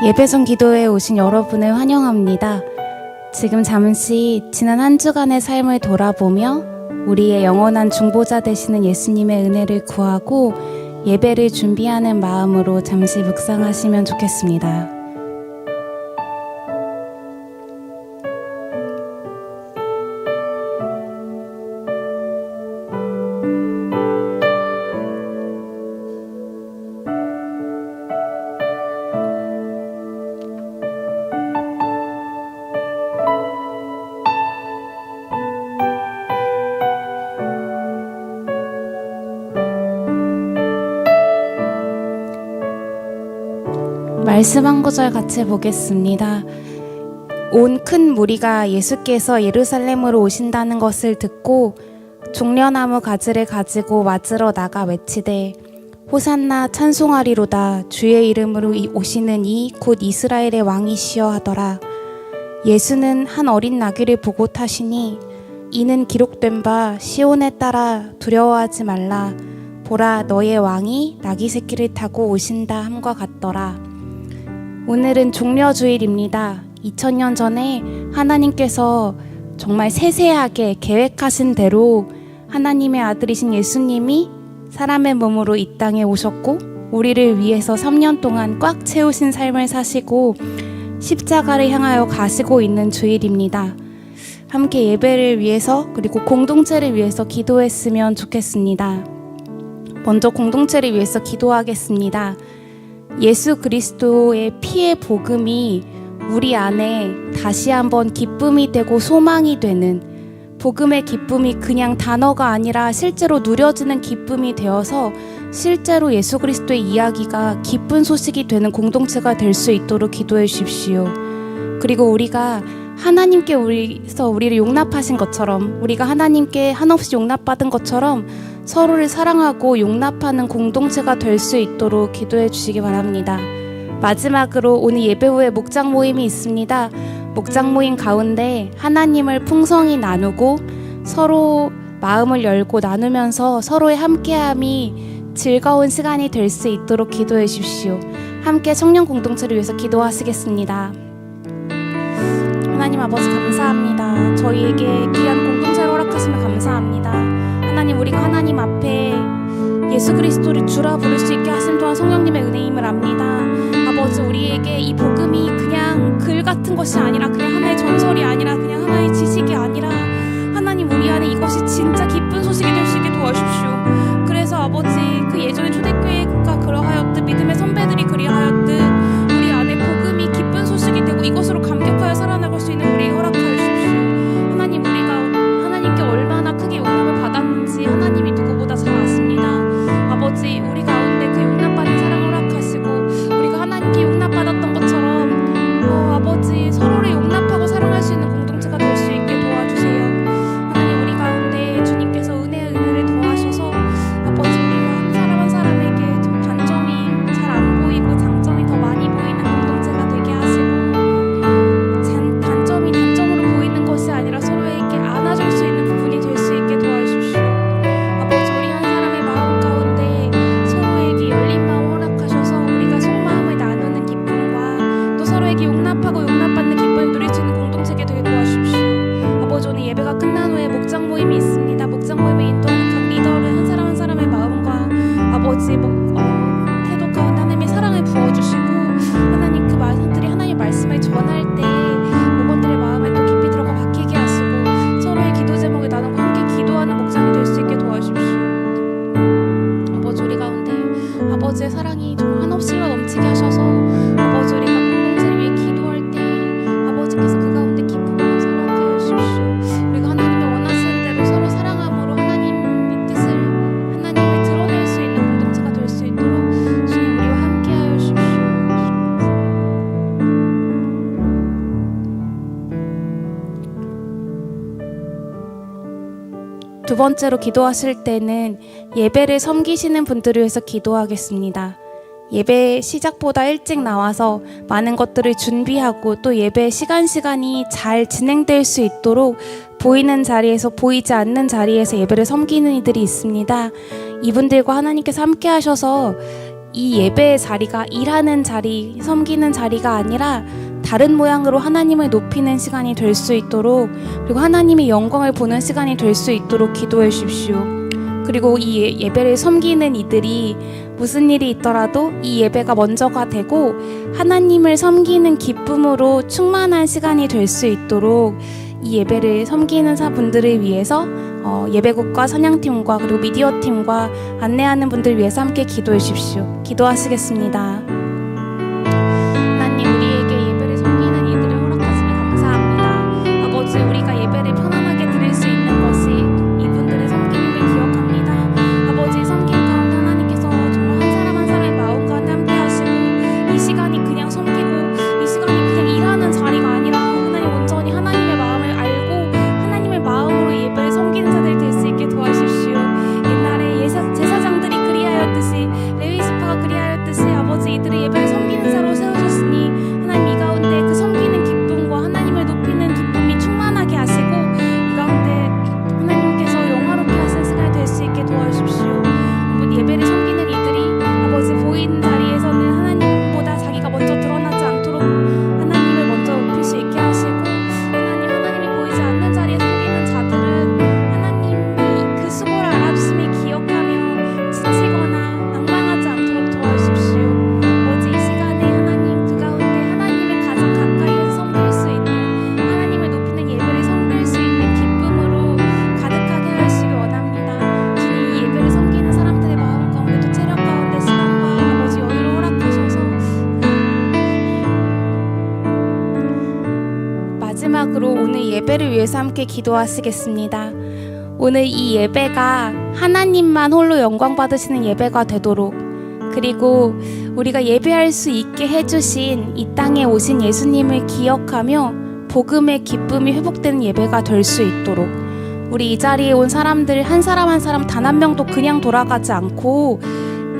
예배성 기도회에 오신 여러분을 환영합니다. 지금 잠시 지난 한 주간의 삶을 돌아보며 우리의 영원한 중보자 되시는 예수님의 은혜를 구하고 예배를 준비하는 마음으로 잠시 묵상하시면 좋겠습니다. 말씀 한 구절 같이 보겠습니다. 온 큰 무리가 예수께서 예루살렘으로 오신다는 것을 듣고 종려나무 가지를 가지고 맞으러 나가 외치되 호산나 찬송하리로다 주의 이름으로 오시는 이 곧 이스라엘의 왕이시여 하더라. 예수는 한 어린 나귀를 보고 타시니 이는 기록된 바 시온에 따라 두려워하지 말라 보라 너의 왕이 나귀 새끼를 타고 오신다 함과 같더라. 오늘은 종려주일입니다. 2000년 전에 하나님께서 정말 세세하게 계획하신 대로 하나님의 아들이신 예수님이 사람의 몸으로 이 땅에 오셨고 우리를 위해서 3년 동안 꽉 채우신 삶을 사시고 십자가를 향하여 가시고 있는 주일입니다. 함께 예배를 위해서 그리고 공동체를 위해서 기도했으면 좋겠습니다. 먼저 공동체를 위해서 기도하겠습니다. 예수 그리스도의 피의 복음이 우리 안에 다시 한번 기쁨이 되고 소망이 되는 복음의 기쁨이 그냥 단어가 아니라 실제로 누려지는 기쁨이 되어서 실제로 예수 그리스도의 이야기가 기쁜 소식이 되는 공동체가 될 수 있도록 기도해 주십시오. 그리고 우리가 하나님께 우리를 용납하신 것처럼 우리가 하나님께 한없이 용납받은 것처럼 서로를 사랑하고 용납하는 공동체가 될 수 있도록 기도해 주시기 바랍니다. 마지막으로 오늘 예배 후에 목장 모임이 있습니다. 목장 모임 가운데 하나님을 풍성히 나누고 서로 마음을 열고 나누면서 서로의 함께함이 즐거운 시간이 될 수 있도록 기도해 주십시오. 함께 청년 공동체를 위해서 기도하시겠습니다. 하나님 아버지 감사합니다. 저희에게 귀한 공동체를 허락하시며 감사합니다. 하나님 우리가 하나님 앞에 예수 그리스도를 주라 부를 수 있게 하신 동안 성령님의 은혜임을 압니다. 아버지 우리에게 이 복음이 그냥 글 같은 것이 아니라 그냥 하나의 전설이 아니라 그냥 하나의 지식이 아니라 하나님 우리 안에 이것이 진짜 기쁜 소식이 될 수 있게 도와주십시오. 그래서 아버지 그 예전에 초대교회가 그러하였듯 믿음의 선배들이 그리하였듯 우리 안에 복음이 기쁜 소식이 되고 이것으로 감격하여 살아나갈 수 있는 우리에게 허락하여 주십시오. 하나님 우리가 하나님께 얼마나 크게 용납을 받았는지 하나님이 누구보다 잘 아십니다. 아버지 우리 가운데 그 용납받은 사랑을 허락하시고 우리가 하나님께 용납받았던 것처럼 아버지 서로를 용납하고 사랑할 수 있는 공동체가 될 수 있게 도와주세요. 하나님 우리 가운데 주님께서 은혜를 더하셔서 아버지 우리 한 사람 한 사람에게 단점이 잘 안 보이고 장점이 더 많이 보이는 공동체가 되게 하시고 단점이 단점으로 보이는 것이 아니라 서로에게 안아줄 수 있는 부분이 될 수 있게 도와주십시오. 아버지 우리 한 사람의 마음 가운데 서로에게 열린 마음 허락하셔서 우리가 속마음을 나누는 기쁨과 또 서로에게 용납하고 용납받는 기쁨을 누릴 수 있는 공동체가 되게 도와주십시오. 아버지 오늘 예배가 끝난 후에 목장 모임이 있습니다. 목장 모임에 인도하는 각 리더를 한 사람 한 사람의 마음과 아버지 태도 가운데 하나님의 사랑을 부어주시고 하나님 그 말씀들이 하나님의 말씀을 전할 때 목원들의 마음에 또 깊이 들어가 박히게 하시고 서로의 기도 제목을 나누고 함께 기도하는 목장이 될 수 있게 도와주십시오. 아버지 우리 가운데 아버지의 사랑이 정말 한없이가 넘치게 하셔서 아버지 우리가 공동체를 위해 기도할 때 아버지께서 그 가운데 기쁨을 허락하여 주십시오. 우리가 하나님의 원하시는 대로 서로 사랑함으로 하나님의 뜻을 하나님을 드러낼 수 있는 공동체가 될 수 있도록 주님 우리와 함께하여 주십시오. 두 번째로 기도하실 때는 예배를 섬기시는 분들을 위해서 기도하겠습니다. 예배 시작보다 일찍 나와서 많은 것들을 준비하고 또 예배 시간이 잘 진행될 수 있도록 보이는 자리에서 보이지 않는 자리에서 예배를 섬기는 이들이 있습니다. 이분들과 하나님께서 함께 하셔서 이 예배의 자리가 일하는 자리, 섬기는 자리가 아니라 다른 모양으로 하나님을 높이는 시간이 될 수 있도록, 그리고 하나님의 영광을 보는 시간이 될 수 있도록 기도해 주십시오. 그리고 이 예배를 섬기는 이들이 무슨 일이 있더라도 이 예배가 먼저가 되고 하나님을 섬기는 기쁨으로 충만한 시간이 될 수 있도록 이 예배를 섬기는 분들을 위해서 예배국과 찬양팀과 그리고 미디어팀과 안내하는 분들 위해서 함께 기도해 주십시오. 기도하시겠습니다. 하나님, 우리에게 예배를 섬기는 이들을 허락하시니 감사합니다. 아버지, 우리가 예배를 편안하게 드릴 수 있는 것이 이분들의 섬김임을 기억합니다. 아버지, 섬김 가운데 하나님께서 정말 한 사람 한 사람의 마음 가운데 함께 하시고, 이 시간이 그냥 섬기고 이 시간이 그냥 일하는 자리가 아니라 하나님 온전히 하나님의 마음을 알고 하나님의 마음으로 예배를 섬기는 자들 될 수 있게 도와주십시오. 옛날에 제사장들이 그리하였듯이, 레위 지파가 그리하였듯이 아버지, 이들의 예배를 섬기는 자로 세워주셨으니 하나님, 이 가운데 그 섬기는 기쁨과 하나님을 높이는 기쁨이 충만하게 하시고 이 가운데 하나님께서 영화롭게 하시는 시간이 될 수 있게 도와주십시오. 예배를 섬기는 이들이 아버지, 보이는 자리에서는 하나님보다 자기가 먼저 드러나지 않도록 하나님을 먼저 높일 수 있게 하시고, 하나님이 보이지 않는 자리에 섬기는 자들은 하나님이 그 수고를 알아주심을 기억하며 지치거나 낭망하지 않도록 도와주십시오. 아버지, 이 시간에 하나님 그 가운데 하나님을 가장 가까이에서 섬길 수 있는, 하나님을 높이는 예배를 섬길 수 있는 기쁨으로 가득하게 하시기 원합니다. 주님, 이 예배를 섬기는 사람들의 마음 가운데 또 체력 가운데 시간과 아버지 여유를 허락하셔서, 마지막으로 오늘 예배를 위해서 함께 기도하시겠습니다. 오늘 이 예배가 하나님만 홀로 영광 받으시는 예배가 되도록, 그리고 우리가 예배할 수 있게 해주신 이 땅에 오신 예수님을 기억하며 복음의 기쁨이 회복되는 예배가 될 수 있도록, 우리 이 자리에 온 사람들 한 사람 한 사람 단 한 명도 그냥 돌아가지 않고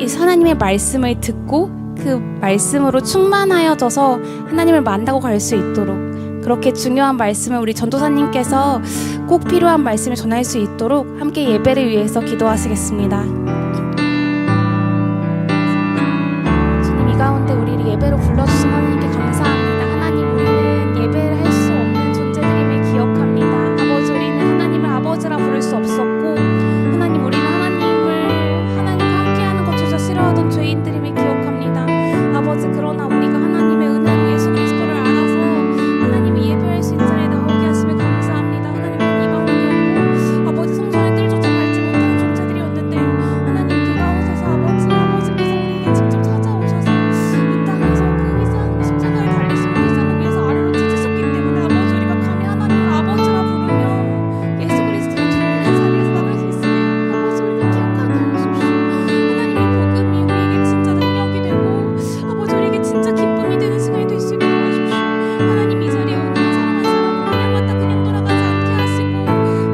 이 하나님의 말씀을 듣고 그 말씀으로 충만하여져서 하나님을 만나고 갈 수 있도록, 그렇게 중요한 말씀을 우리 전도사님께서 꼭 필요한 말씀을 전할 수 있도록 함께 예배를 위해서 기도하시겠습니다. 주님, 이 가운데 우리를 예배로 불러주신 하나님께 감사합니다. 하나님, 우리는 예배를 할 수 없는 존재들임을 기억합니다. 아버지, 우리는 하나님을 아버지라 부를 수 없었고, 하나님, 우리는 하나님과 함께하는 것조차 싫어하던 죄인들임을 기억합니다. 아버지, 그러나 우리가 하나님의 은혜로 예수 그리스도를 알아서 하나님이 예배할 수 있는 자리에 나오게 하심을 감사합니다. 하나님, 이방인이었고 아버지 성전의 뜰조차 밟지 못하는 존재들이었는데 하나님, 그 가운데서 아버지께서 우리에게 직접 찾아오셔서 이 땅에서 그 십자가를 달리신 우리 위해서 아래로 찢으셨기 때문에 아버지, 우리가 감히 하나님을 아버지라 부르며 예수 그리스도의 주님의 자리에서 나갈 수 있으니 아버지, 우리가 기억하게 하십시오. 하나님의 복음이 우리에게 진짜 능력이 되고 아버지, 우리에게 진짜 기쁨이 되는 시간이 될 수 있게 도와주십시오. 하나님, 이 자리에 오는 사람 한 사람 그냥 왔다 그냥 돌아가지 않게 하시고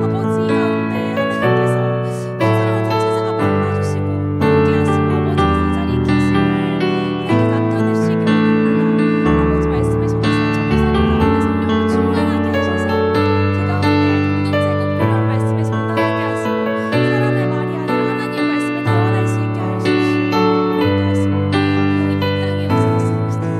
아버지, 이 가운데 하나님께서 한 사람 한 사람 찾아가 만나주시고 함께 하시고 아버지께서 이 자리에 계심을 우리에게 나타낼 수 있게 원합니다. 아버지, 말씀을 전하시는 전도사님 가운데 성령으로 충만하게 하셔서 그 가운데 공동체고 필요한 말씀을 전달하게 하시고 사람의 말이 아니라 하나님의 말씀을 대원할 수 있게 하십시오. 그렇게 하시고 이 땅에 오셨습니다.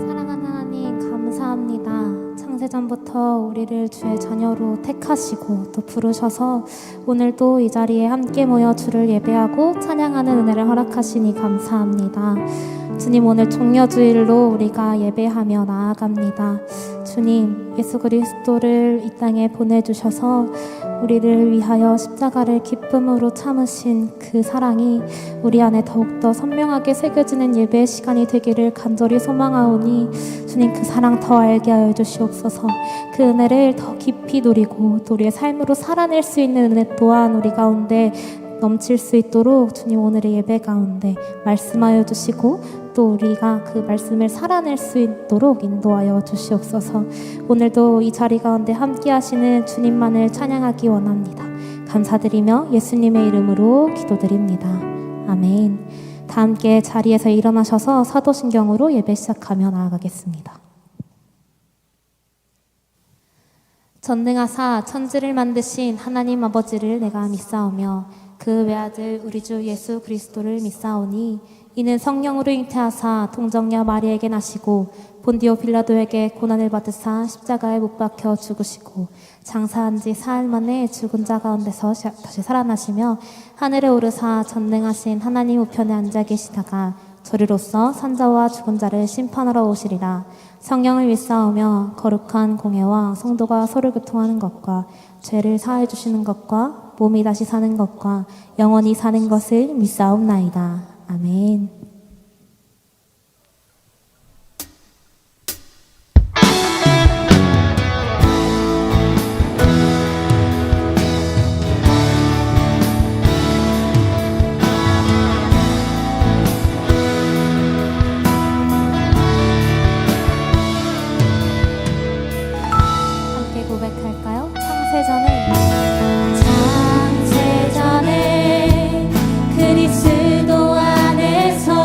사랑하는 하나님, 감사합니다. 창세전부터 우리를 주의 자녀로 택하시고 또 부르셔서 오늘도 이 자리에 함께 모여 주를 예배하고 찬양하는 은혜를 허락하시니 감사합니다. 주님, 오늘 종려주일로 우리가 예배하며 나아갑니다. 주님, 예수 그리스도를 이 땅에 보내주셔서 우리를 위하여 십자가를 기쁨으로 참으신 그 사랑이 우리 안에 더욱더 선명하게 새겨지는 예배의 시간이 되기를 간절히 소망하오니 주님, 그 사랑 더 알게 하여 주시옵소서. 그 은혜를 더 깊이 누리고 또 우리의 삶으로 살아낼 수 있는 은혜 또한 우리 가운데 넘칠 수 있도록 주님, 오늘의 예배 가운데 말씀하여 주시고 또 우리가 그 말씀을 살아낼 수 있도록 인도하여 주시옵소서. 오늘도 이 자리 가운데 함께 하시는 주님만을 찬양하기 원합니다. 감사드리며 예수님의 이름으로 기도드립니다. 아멘. 다 함께 자리에서 일어나셔서 사도신경으로 예배 시작하며 나아가겠습니다. 전능하사 천지를 만드신 하나님 아버지를 내가 믿사오며 그 외아들 우리 주 예수 그리스도를 믿사오니 이는 성령으로 잉태하사 동정녀 마리에게 나시고 본디오 빌라도에게 고난을 받으사 십자가에 못 박혀 죽으시고 장사한 지 사흘 만에 죽은 자 가운데서 다시 살아나시며 하늘에 오르사 전능하신 하나님 우편에 앉아 계시다가 저리로서 산자와 죽은 자를 심판하러 오시리라. 성령을 믿사오며 거룩한 공예와 성도가 서로 교통하는 것과 죄를 사해 주시는 것과 몸이 다시 사는 것과 영원히 사는 것을 믿사옵나이다. 아멘. 함께 고백할까요? 창세전에 그리스도 안에서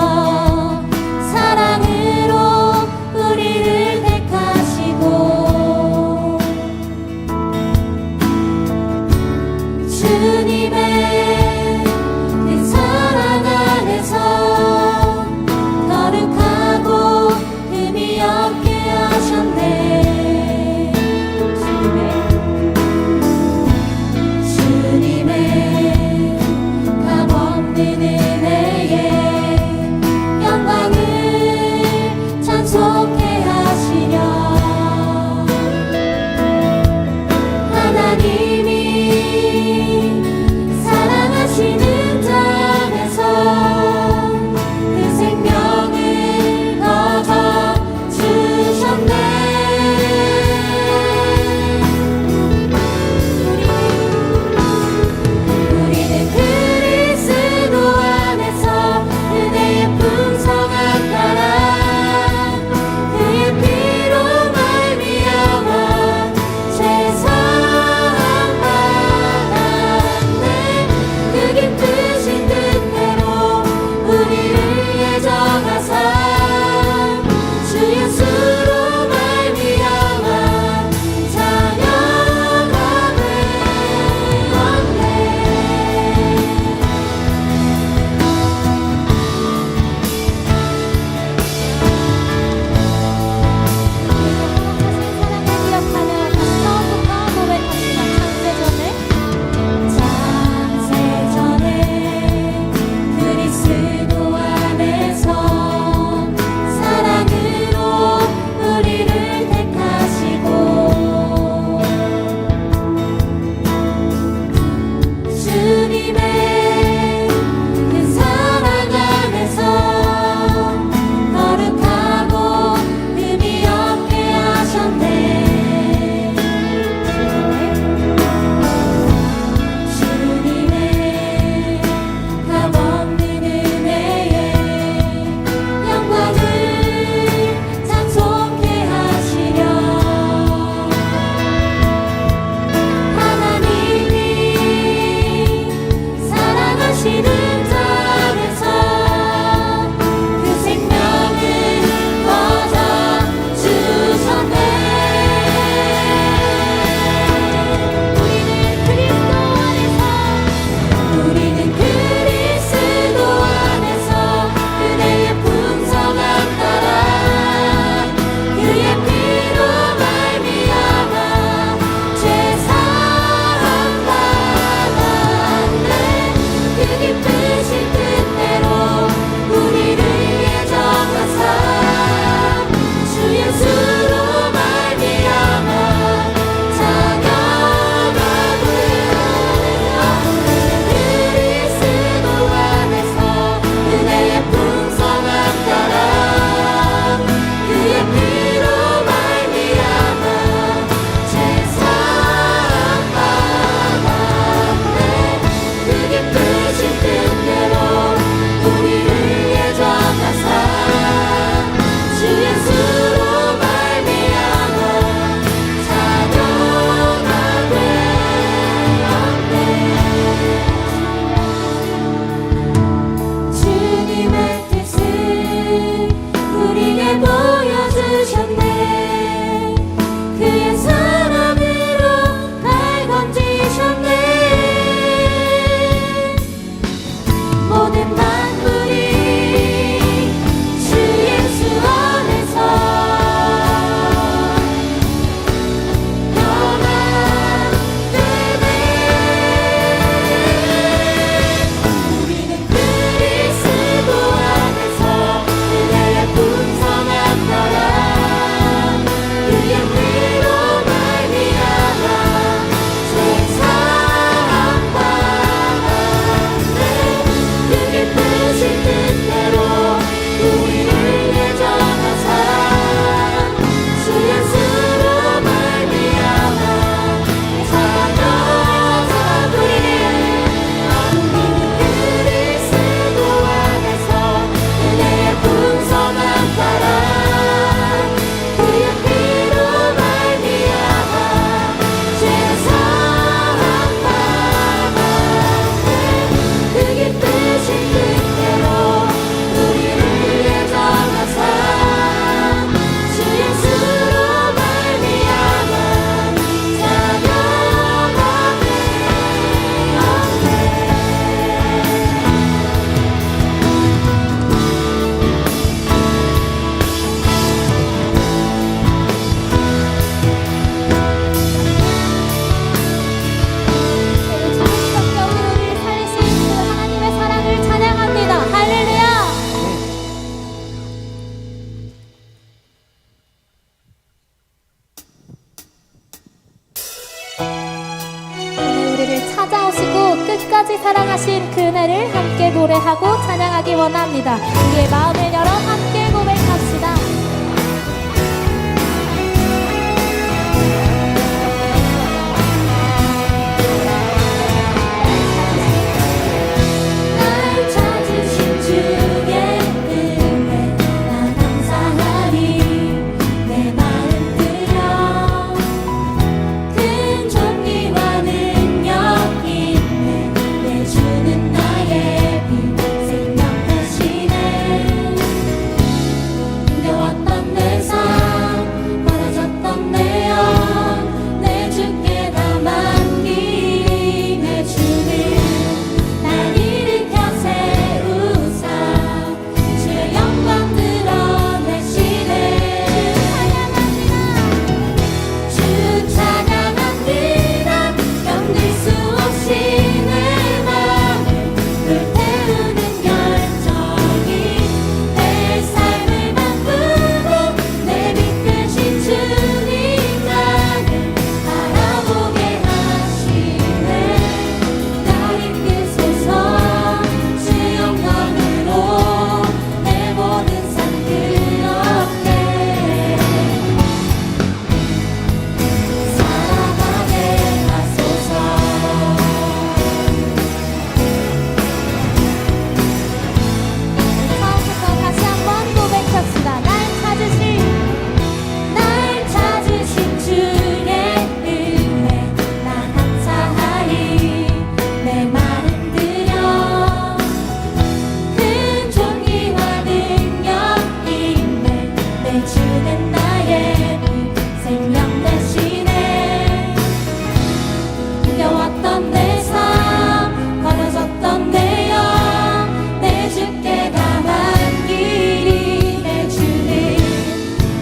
끝까지 사랑하신 그 은혜를 함께 노래하고 찬양하기 원합니다. 우리의 마음을 열어 함께 고백합시다. 날 찾으신 주의 은혜 난 감사하리. 내 마음 들여 큰 존귀와 능력 있네. 내 주는 나의 빛 생명 대신에 힘겨웠던 내 삶 멀어졌던 내 영 내 주께 다 맡기리. 내 주는 날 일으켜 세우사 주의 영광 드러내시네. 주 찬양합니다. 견딜 수 없이 내 맘을 불태우는 열정이 내 삶을 바꾸고 내 빛 대신 주님 나를 바라보게 하시네. 날 이끄소서 주 영광으로 내 모든 삶 그렇게 살아가게 하소서. 처음부터 다시 한번 고백합시다. 날 찾으신 주의 은혜 난 감사하리. 내 마음 들여 큰 존귀와 능력 있네. 내 주는 나의 빛 생명 대신에 힘겨웠던 내 삶 버려졌던 내 영 내 주께 다 맡기리. 내 주는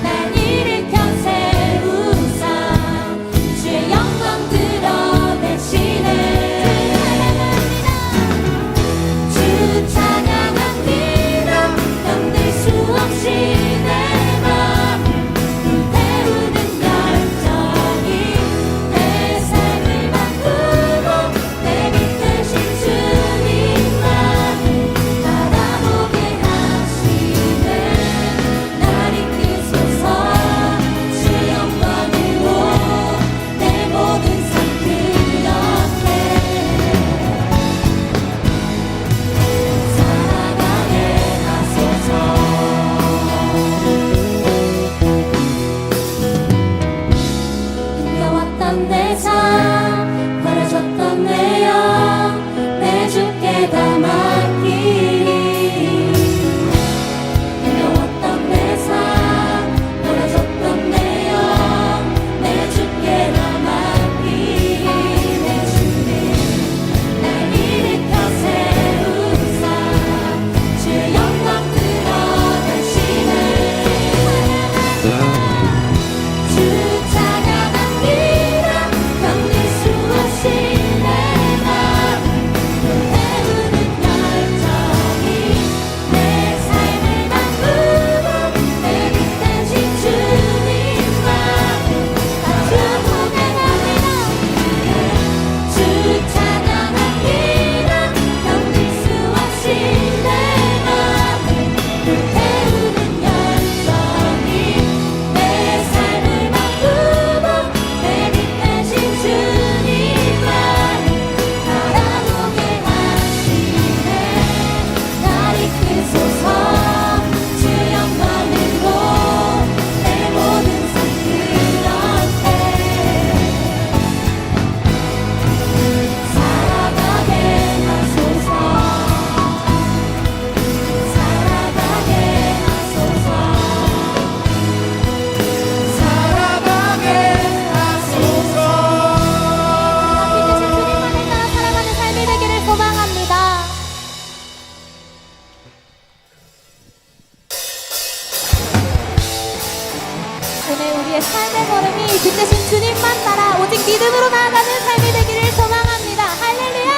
날 일으켜 세우사 주의 영광 드러내시네. 주 찬양합니다. 견딜 수 없이 내 맘을 불태우는 열정이 내 삶을 바꾸고 내 빛 대신 주님 나를 바라보게 하시네. 날 이끄소서 주 영광으로 내 모든 삶 그렇게 살아가게 하소서. 힘겨웠던 내 삶 버려졌던 내 영 내 주께 다 맡기리. 힘겨웠던 내 삶 버려졌던 내 영 내 주께 다 맡기리. 내 주는 날 일으켜 세우사 주의 영광 드러내시네. 주 찬양합니다. 견딜 수 없이 내 맘을 불태우는 열정이 내 삶을 바꾸고 내 빛 대신 주님 나를 바라보게 하시네. 주 찬양합니다. 견딜 수 없이 내 맘을 불태우는 열정이 내 삶을 바꾸고 내 빛 대신 주님 나를 바라보게 하시네. 날 이끄소서 주 영광으로 내 모든 삶 그렇게 살아가게 하소서. 살아가게 하소서. 살아가게 하소서. 빛 대신 주님만을 따라 살아가는 삶이 되기를 소망합니다. 오늘 우리의 삶의 걸음이 빛 대신 주님만 따라 오직 믿음으로 나아가는 삶이 되기를 소망합니다. 할렐루야.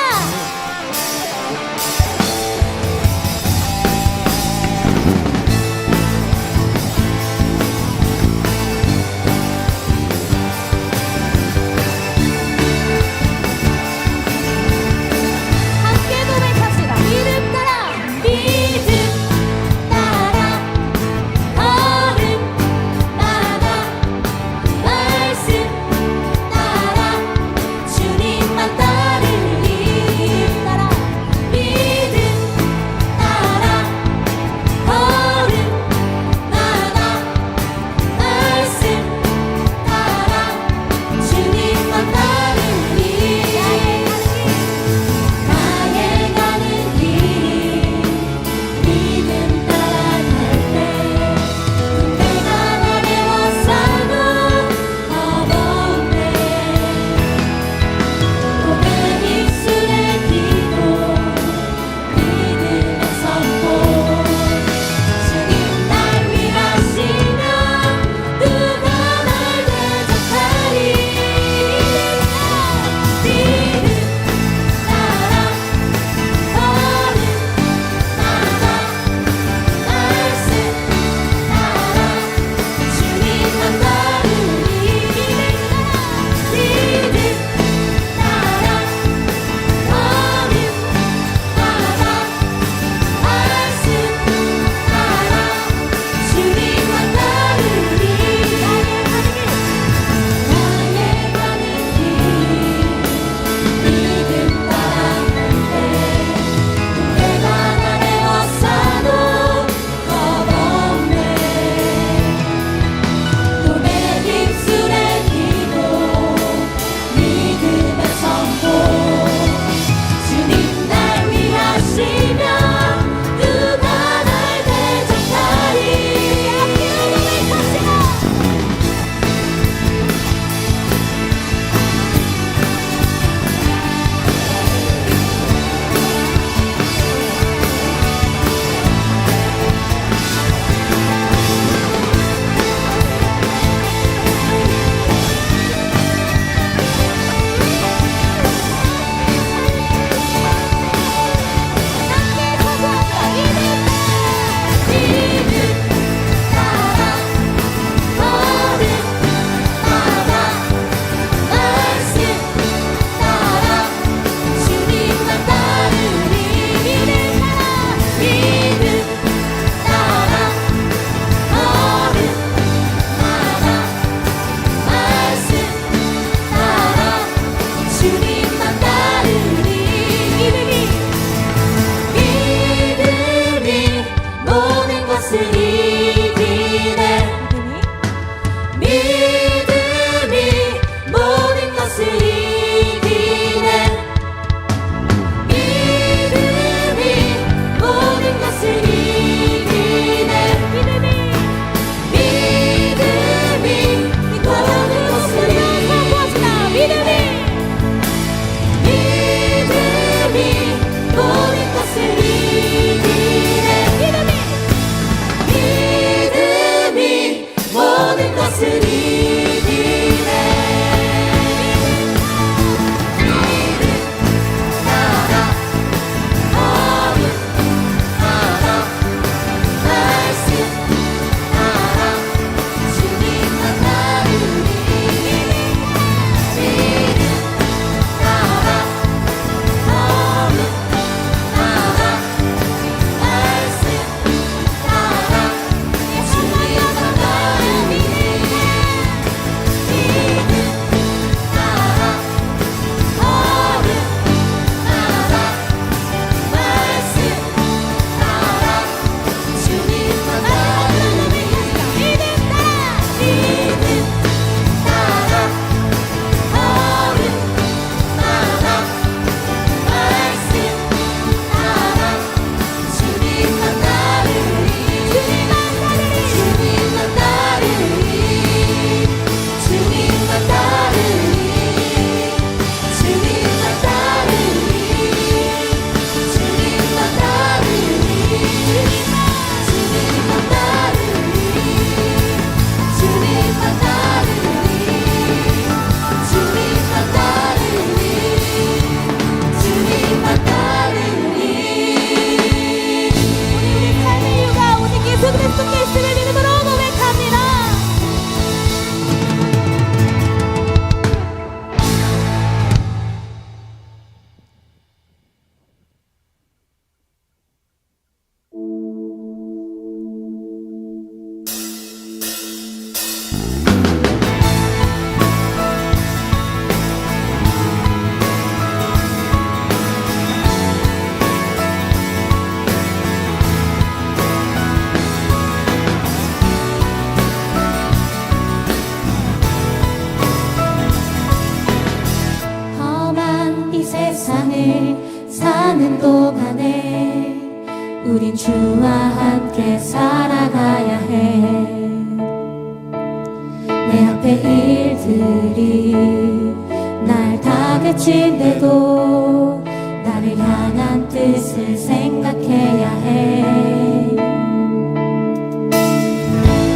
원하는 동안에 우린 주와 함께 살아가야 해. 내 앞에 일들이 날 다그친데도 나를 향한 뜻을 생각해야 해.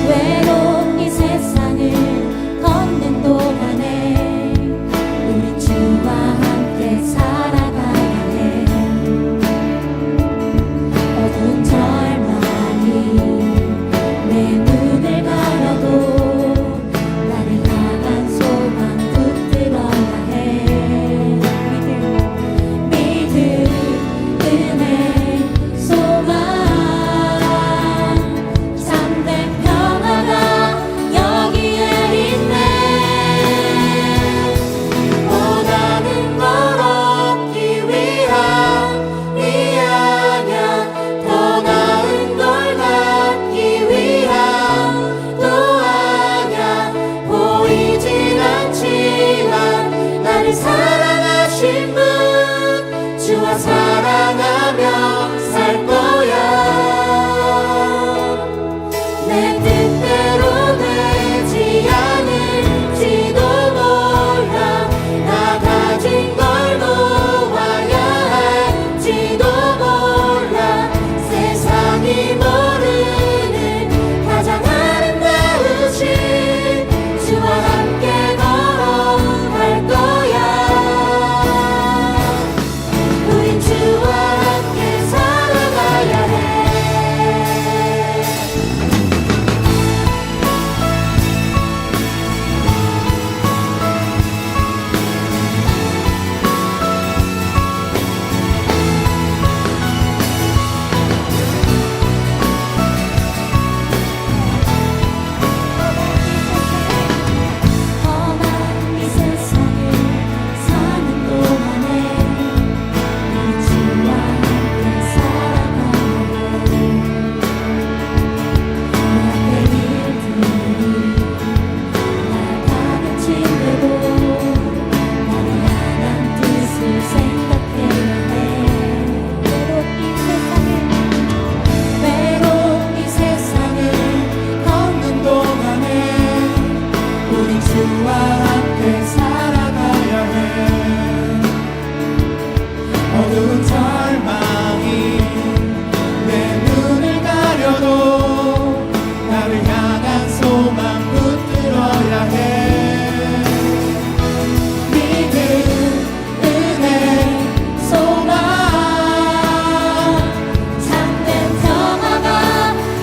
외로운 이 세상을 걷는 동안에 우린 주와 함께 살아가야 해. 어두운 절망이 내 눈을 가려도 나를 향한 소망 붙들어야 해. 믿음, 은혜, 소망, 참된 평화가 여기에 있네. 원하는 걸 얻기 위한 아냐, 더 나은 걸 갖기 위한 또 아냐. 보이진 않지만 나를 사랑하신 분, 주와 사랑하며 살 거야. 내 뜻대로 되지 않을지도 몰라. 나 가진 걸 놓아야 할지도 몰라. 세상이 모르는 가장 아름다우신 주와 함께 걸어갈 거야. 우린 주와 함께 살아가야 해. 험한 이 세상을 사는 동안에 우린 주와 함께 살아가야 해. 내 앞에 일들이 날 다그친데도 나를 향한 뜻을 생각해야 해. 외로운 이 세상을 걷는 동안에 우린 주와 함께 살아가야 해. 어두운 절망이 내 눈을 가려도 나를 향한 소망 붙들어야 해. 믿음, 은혜, 소망, 참된 평화가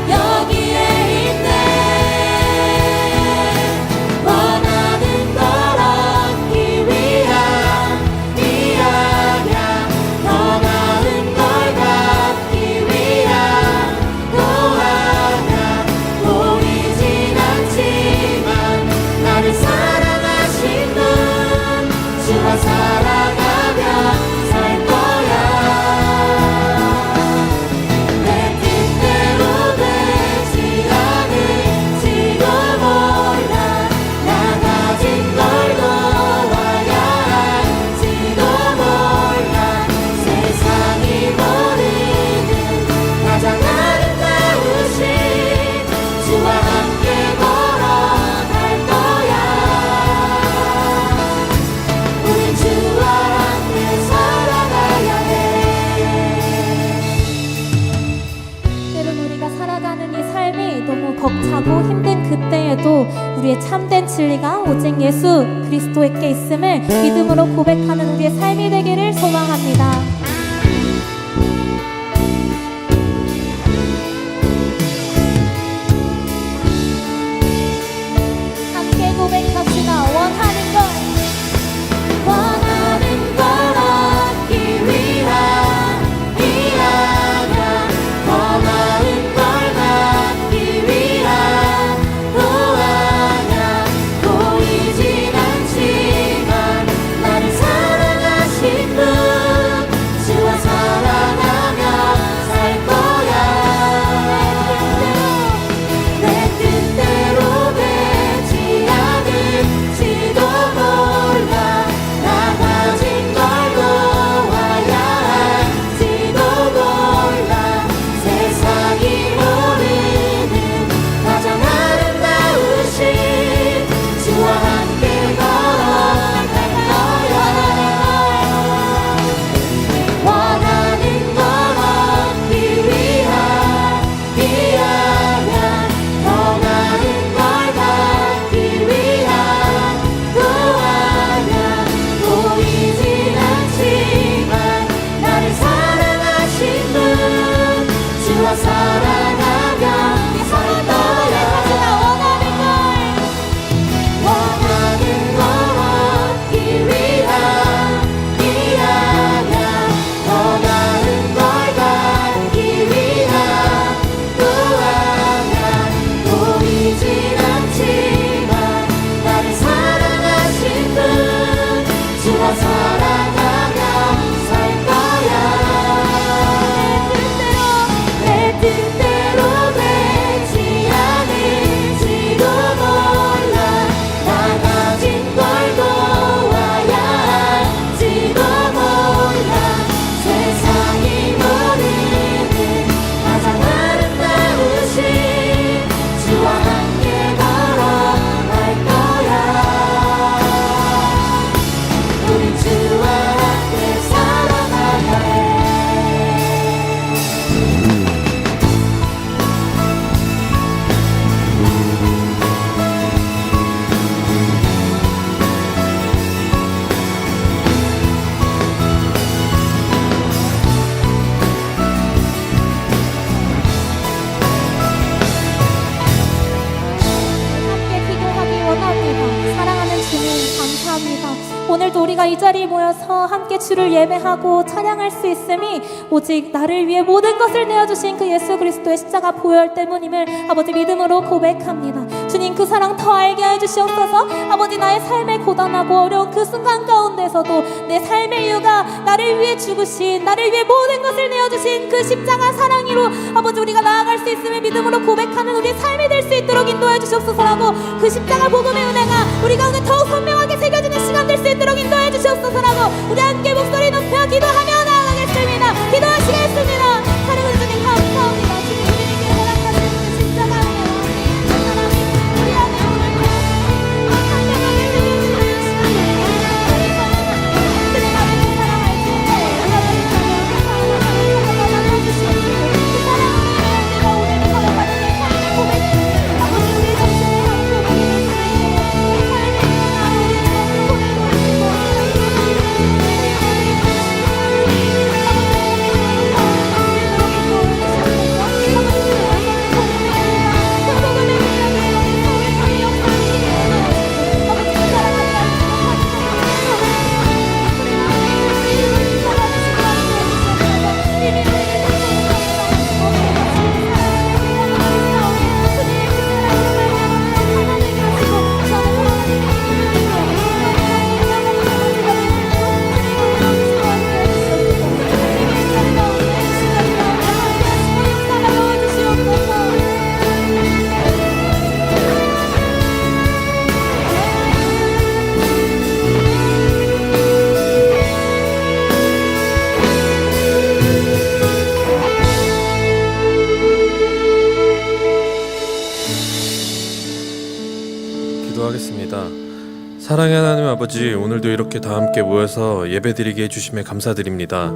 여기에 있네. 원하는 걸 얻기 위한 아냐, 더 나은 걸 갖기 위한 또 아냐. 보이진 않지만 나를 사랑하신 분, 주와 사랑하며 살 거야. 내 뜻대로 되지 않을지도 몰라. 나 가진 걸 놓아야 할지도 몰라. 세상이 모르는 가장 아름다우신 주와 함께 걸어갈 거야. 우린 주와 함께 살아가야 해. 때론 우리가 살아가는 이 삶이 너무 벅차고 힘든 그때에도 우리의 참된 진리가 오직 예수 그리스도에게 있음을 믿음으로 고백하는 우리의 삶이 되기를 소망합니다. 함께 고백합시다. 원하는 걸 얻기 위한 아냐, 더 나은 걸 갖기 위한 또 아냐. 보이진 않지만 나를 사랑하신 분, 감사합니다. 오늘도 우리가 이 자리에 모여서 함께 주를 예배하고 찬양할 수 있음이 오직 나를 위해 모든 것을 내어주신 그 예수 그리스도의 십자가 보혈 때문임을 아버지 믿음으로 고백합니다. 주님, 그 사랑 더 알게 해주시옵소서. 아버지, 나의 삶의 고단하고 어려운 그 순간 가운데서도 내 삶의 이유가 나를 위해 죽으신, 나를 위해 모든 것을 내어주신 그 십자가 사랑으로 아버지 우리가 나아갈 수 있음을 믿음으로 고백하는 우리의 삶이 될 수 있도록 인도해 주시옵소서라고, 그 십자가 복음의 은혜가 우리 가운데 더욱 선명하게 새겨지는 시간 될 수 있도록 인도해 주시옵소서라고, 우리 함께 목소리 높여 기도하며 나아가겠습니다. 기도하시겠습니다. 사랑하는 주님 감사합니다. 주님, 우리에게 허락하신 그 십자가의 그 사랑이 우리 안에 오늘도 선명하게 새겨지는 시간이 주님 나를 그 사랑 알지 못하고 그 사랑을 만나주시옵소서. 그 사랑을 우리가 오늘도 걸어가는 내 삶의 고백이 아버지 우리 자신의 한 고백이 될 수 있게 내 삶의 고백을 기도하겠습니다. 사랑의 하나님 아버지, 오늘도 이렇게 다 함께 모여서 예배드리게 해주심에 감사드립니다.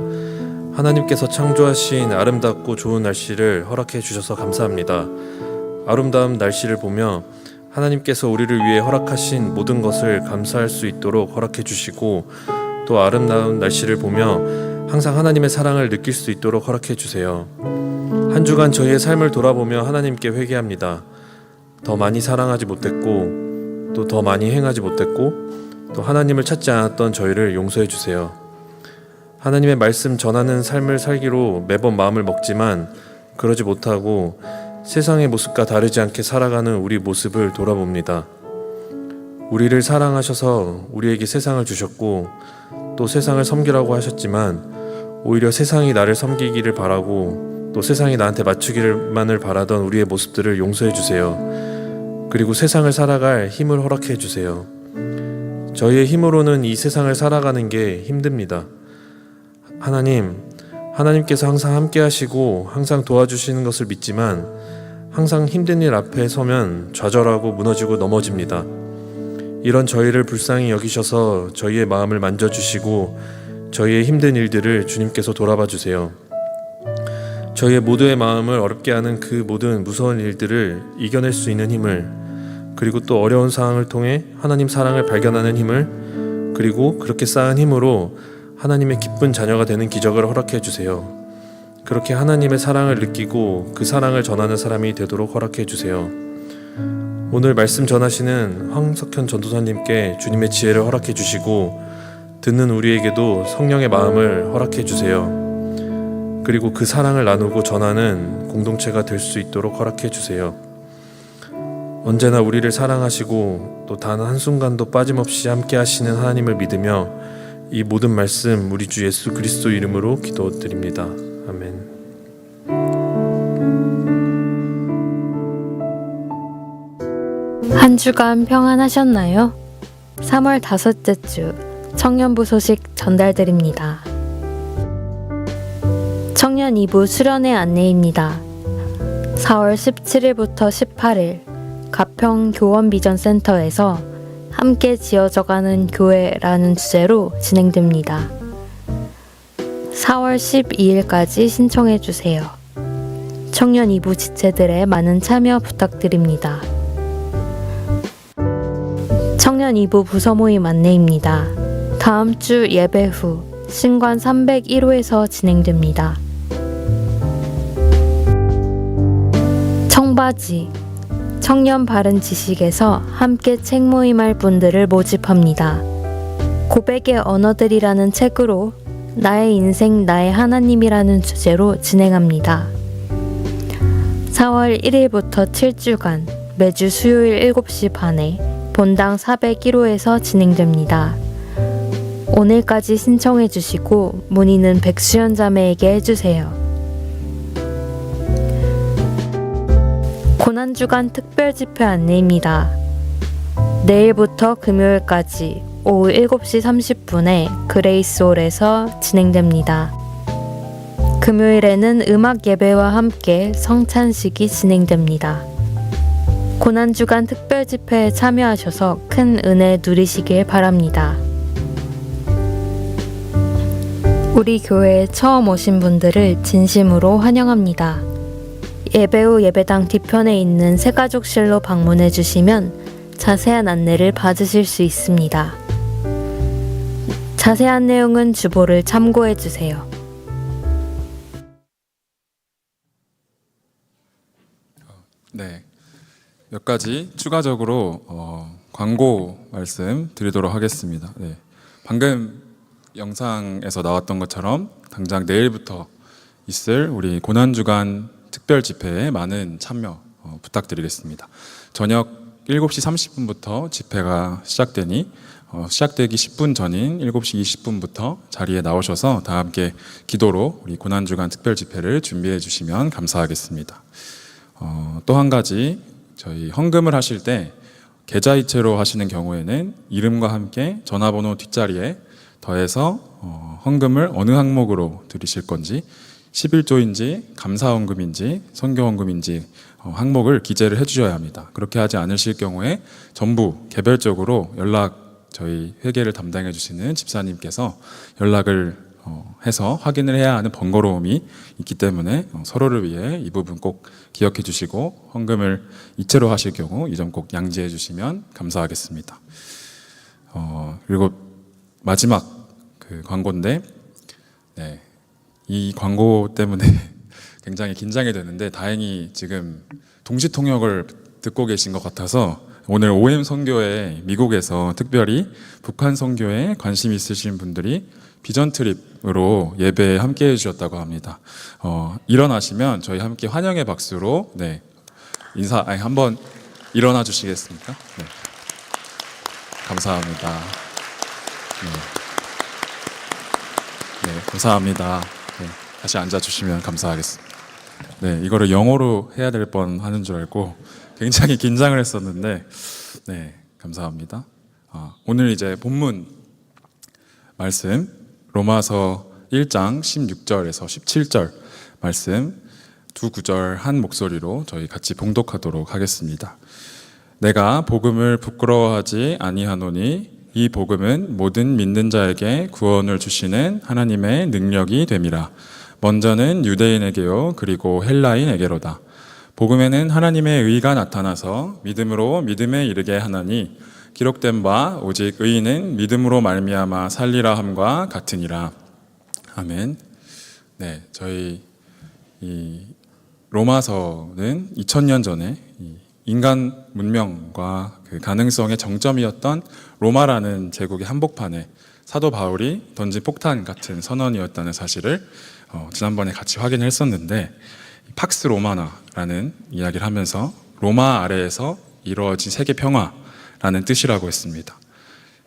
하나님께서 창조하신 아름답고 좋은 날씨를 허락해 주셔서 감사합니다. 아름다운 날씨를 보며 하나님께서 우리를 위해 허락하신 모든 것을 감사할 수 있도록 허락해 주시고, 또 아름다운 날씨를 보며 항상 하나님의 사랑을 느낄 수 있도록 허락해 주세요. 한 주간 저희의 삶을 돌아보며 하나님께 회개합니다. 더 많이 사랑하지 못했고, 또 더 많이 행하지 못했고, 또 하나님을 찾지 않았던 저희를 용서해 주세요. 하나님의 말씀 전하는 삶을 살기로 매번 마음을 먹지만 그러지 못하고 세상의 모습과 다르지 않게 살아가는 우리 모습을 돌아봅니다. 우리를 사랑하셔서 우리에게 세상을 주셨고, 또 세상을 섬기라고 하셨지만 오히려 세상이 나를 섬기기를 바라고 또 세상이 나한테 맞추기만을 바라던 우리의 모습들을 용서해 주세요. 그리고 세상을 살아갈 힘을 허락해 주세요. 저희의 힘으로는 이 세상을 살아가는 게 힘듭니다. 하나님께서 항상 함께 하시고 항상 도와주시는 것을 믿지만 항상 힘든 일 앞에 서면 좌절하고 무너지고 넘어집니다. 이런 저희를 불쌍히 여기셔서 저희의 마음을 만져주시고 저희의 힘든 일들을 주님께서 돌아봐 주세요. 저희의 모두의 마음을 어렵게 하는 그 모든 무서운 일들을 이겨낼 수 있는 힘을, 그리고 또 어려운 상황을 통해 하나님 사랑을 발견하는 힘을, 그리고 그렇게 쌓은 힘으로 하나님의 기쁜 자녀가 되는 기적을 허락해 주세요. 그렇게 하나님의 사랑을 느끼고 그 사랑을 전하는 사람이 되도록 허락해 주세요. 오늘 말씀 전하시는 황석현 전도사님께 주님의 지혜를 허락해 주시고 듣는 우리에게도 성령의 마음을 허락해 주세요. 그리고 그 사랑을 나누고 전하는 공동체가 될 수 있도록 허락해 주세요. 언제나 우리를 사랑하시고 또 단 한순간도 빠짐없이 함께 하시는 하나님을 믿으며 이 모든 말씀 우리 주 예수 그리스도 이름으로 기도드립니다. 아멘. 한 주간 평안하셨나요? 3월 5째 주 청년부 소식 전달드립니다. 청년 2부 수련회 안내입니다. 4월 17일부터 18일 가평 교원비전센터에서 함께 지어져가는 교회라는 주제로 진행됩니다. 4월 12일까지 신청해주세요. 청년 2부 지체들의 많은 참여 부탁드립니다. 청년 2부 부서 모임 안내입니다. 다음 주 예배 후 신관 301호에서 진행됩니다. 청바지 청년 바른 지식에서 함께 책 모임할 분들을 모집합니다. 고백의 언어들이라는 책으로 나의 인생 나의 하나님이라는 주제로 진행합니다. 4월 1일부터 7주간 매주 수요일 7시 반에 본당 401호에서 진행됩니다. 오늘까지 신청해 주시고 문의는 백수연 자매에게 해주세요. 고난주간 특별집회 안내입니다. 내일부터 금요일까지 오후 7시 30분에 그레이스홀에서 진행됩니다. 금요일에는 음악 예배와 함께 성찬식이 진행됩니다. 고난주간 특별집회에 참여하셔서 큰 은혜 누리시길 바랍니다. 우리 교회에 처음 오신 분들을 진심으로 환영합니다. 예배 후 예배당 뒤편에 있는 새가족실로 방문해 주시면 자세한 안내를 받으실 수 있습니다. 자세한 내용은 주보를 참고해 주세요. 네, 몇 가지 추가적으로 광고 말씀 드리도록 하겠습니다. 네, 방금 영상에서 나왔던 것처럼 당장 내일부터 있을 우리 고난주간 특별 집회에 많은 참여 부탁드리겠습니다. 저녁 7시 30분부터 집회가 시작되니 시작되기 10분 전인 7시 20분부터 자리에 나오셔서 다 함께 기도로 우리 고난주간 특별 집회를 준비해 주시면 감사하겠습니다. 또 한 가지 저희 헌금을 하실 때 계좌이체로 하시는 경우에는 이름과 함께 전화번호 뒷자리에 더해서 헌금을 어느 항목으로 드리실 건지 11조인지 감사헌금인지 선교헌금인지 항목을 기재를 해주셔야 합니다. 그렇게 하지 않으실 경우에 전부 개별적으로 저희 회계를 담당해 주시는 집사님께서 연락을 해서 확인을 해야 하는 번거로움이 있기 때문에 서로를 위해 이 부분 꼭 기억해 주시고 헌금을 이체로 하실 경우 이 점 꼭 양지해 주시면 감사하겠습니다. 그리고 마지막 광고인데 네, 이 광고 때문에 굉장히 긴장이 되는데 다행히 지금 동시 통역을 듣고 계신 것 같아서 오늘 OM 선교회 미국에서 특별히 북한 선교에 관심 있으신 분들이 비전 트립으로 예배에 함께 해주셨다고 합니다. 일어나시면 저희 함께 환영의 박수로 네, 한번 일어나 주시겠습니까? 네. 감사합니다. 네, 감사합니다. 네, 다시 앉아주시면 감사하겠습니다. 네, 이거를 영어로 해야 될 뻔 하는 줄 알고 굉장히 긴장을 했었는데, 네, 감사합니다. 오늘 이제 본문 말씀, 로마서 1장 16절에서 17절 말씀 두 구절 한 목소리로 저희 같이 봉독하도록 하겠습니다. 내가 복음을 부끄러워하지 아니하노니 이 복음은 모든 믿는 자에게 구원을 주시는 하나님의 능력이 됨이라. 먼저는 유대인에게요 그리고 헬라인에게로다. 복음에는 하나님의 의가 나타나서 믿음으로 믿음에 이르게 하나니 기록된 바 오직 의인은 믿음으로 말미암아 살리라 함과 같으니라. 아멘. 네, 저희 이 로마서는 2000년 전에 인간 문명과 그 가능성의 정점이었던 로마라는 제국의 한복판에 사도 바울이 던진 폭탄 같은 선언이었다는 사실을 지난번에 같이 확인했었는데 팍스 로마나라는 이야기를 하면서 로마 아래에서 이루어진 세계 평화라는 뜻이라고 했습니다.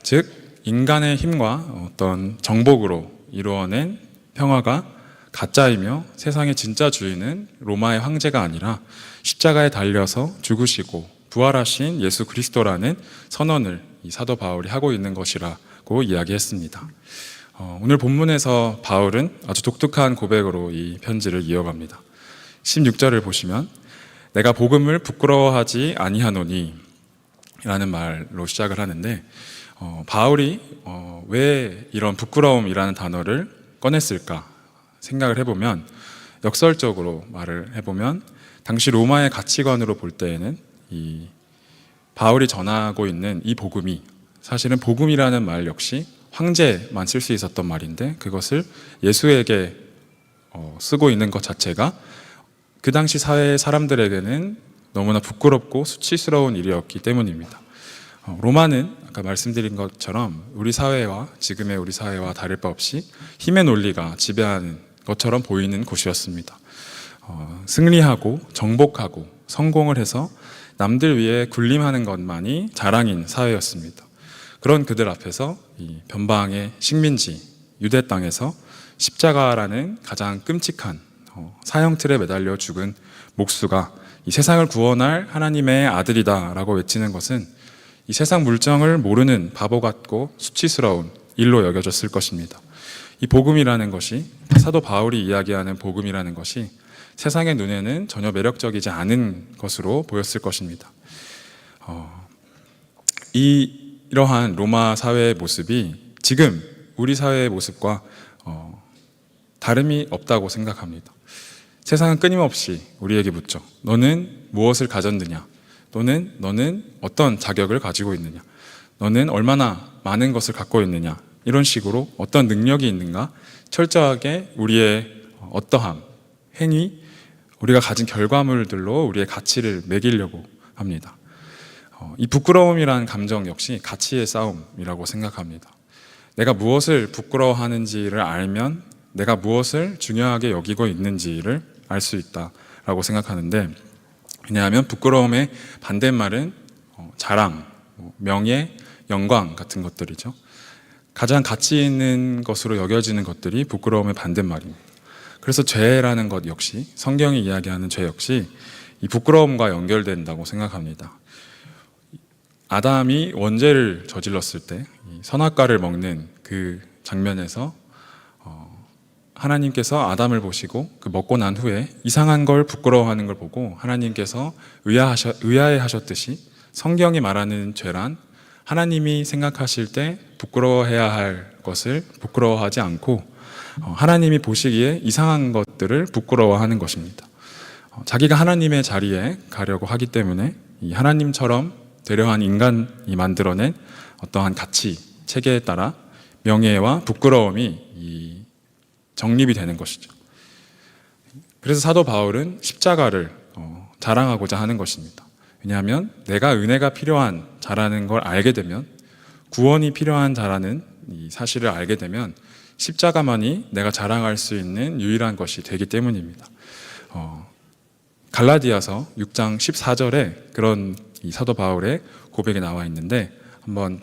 즉 인간의 힘과 어떤 정복으로 이루어낸 평화가 가짜이며 세상의 진짜 주인은 로마의 황제가 아니라 십자가에 달려서 죽으시고 부활하신 예수 그리스도라는 선언을 이 사도 바울이 하고 있는 것이라고 이야기했습니다. 오늘 본문에서 바울은 아주 독특한 고백으로 이 편지를 이어갑니다. 16절을 보시면 내가 복음을 부끄러워하지 아니하노니 라는 말로 시작을 하는데 바울이 왜 이런 부끄러움이라는 단어를 꺼냈을까 생각을 해보면 역설적으로 말을 해보면 당시 로마의 가치관으로 볼 때에는 이 바울이 전하고 있는 이 복음이 사실은 복음이라는 말 역시 황제만 쓸 수 있었던 말인데 그것을 예수에게 쓰고 있는 것 자체가 그 당시 사회의 사람들에게는 너무나 부끄럽고 수치스러운 일이었기 때문입니다. 로마는 아까 말씀드린 것처럼 우리 사회와 지금의 우리 사회와 다를 바 없이 힘의 논리가 지배하는 것처럼 보이는 곳이었습니다. 승리하고 정복하고 성공을 해서 남들 위해 군림하는 것만이 자랑인 사회였습니다. 그런 그들 앞에서 이 변방의 식민지 유대 땅에서 십자가라는 가장 끔찍한 사형 틀에 매달려 죽은 목수가 이 세상을 구원할 하나님의 아들이다라고 외치는 것은 이 세상 물정을 모르는 바보 같고 수치스러운 일로 여겨졌을 것입니다. 이 복음이라는 것이, 사도 바울이 이야기하는 복음이라는 것이 세상의 눈에는 전혀 매력적이지 않은 것으로 보였을 것입니다. 이러한 로마 사회의 모습이 지금 우리 사회의 모습과 다름이 없다고 생각합니다. 세상은 끊임없이 우리에게 묻죠. 너는 무엇을 가졌느냐? 또는 너는 어떤 자격을 가지고 있느냐? 너는 얼마나 많은 것을 갖고 있느냐? 이런 식으로 어떤 능력이 있는가? 철저하게 우리의 어떠함, 행위, 우리가 가진 결과물들로 우리의 가치를 매기려고 합니다. 이 부끄러움이라는 감정 역시 가치의 싸움이라고 생각합니다. 내가 무엇을 부끄러워하는지를 알면 내가 무엇을 중요하게 여기고 있는지를 알 수 있다라고 생각하는데, 왜냐하면 부끄러움의 반대말은 자랑, 명예, 영광 같은 것들이죠. 가장 가치 있는 것으로 여겨지는 것들이 부끄러움의 반대말입니다. 그래서 죄라는 것 역시, 성경이 이야기하는 죄 역시 이 부끄러움과 연결된다고 생각합니다. 아담이 원죄를 저질렀을 때 선악과를 먹는 그 장면에서 하나님께서 아담을 보시고 그 먹고 난 후에 이상한 걸 부끄러워하는 걸 보고 하나님께서 의아해하셨듯이 성경이 말하는 죄란 하나님이 생각하실 때 부끄러워해야 할 것을 부끄러워하지 않고 하나님이 보시기에 이상한 것들을 부끄러워하는 것입니다. 자기가 하나님의 자리에 가려고 하기 때문에 이 하나님처럼 되려 한 인간이 만들어낸 어떠한 가치, 체계에 따라 명예와 부끄러움이 정립이 되는 것이죠. 그래서 사도 바울은 십자가를 자랑하고자 하는 것입니다. 왜냐하면 내가 은혜가 필요한 자라는 걸 알게 되면, 구원이 필요한 자라는 이 사실을 알게 되면 십자가만이 내가 자랑할 수 있는 유일한 것이 되기 때문입니다. 갈라디아서 6장 14절에 그런 이 사도 바울의 고백이 나와 있는데 한번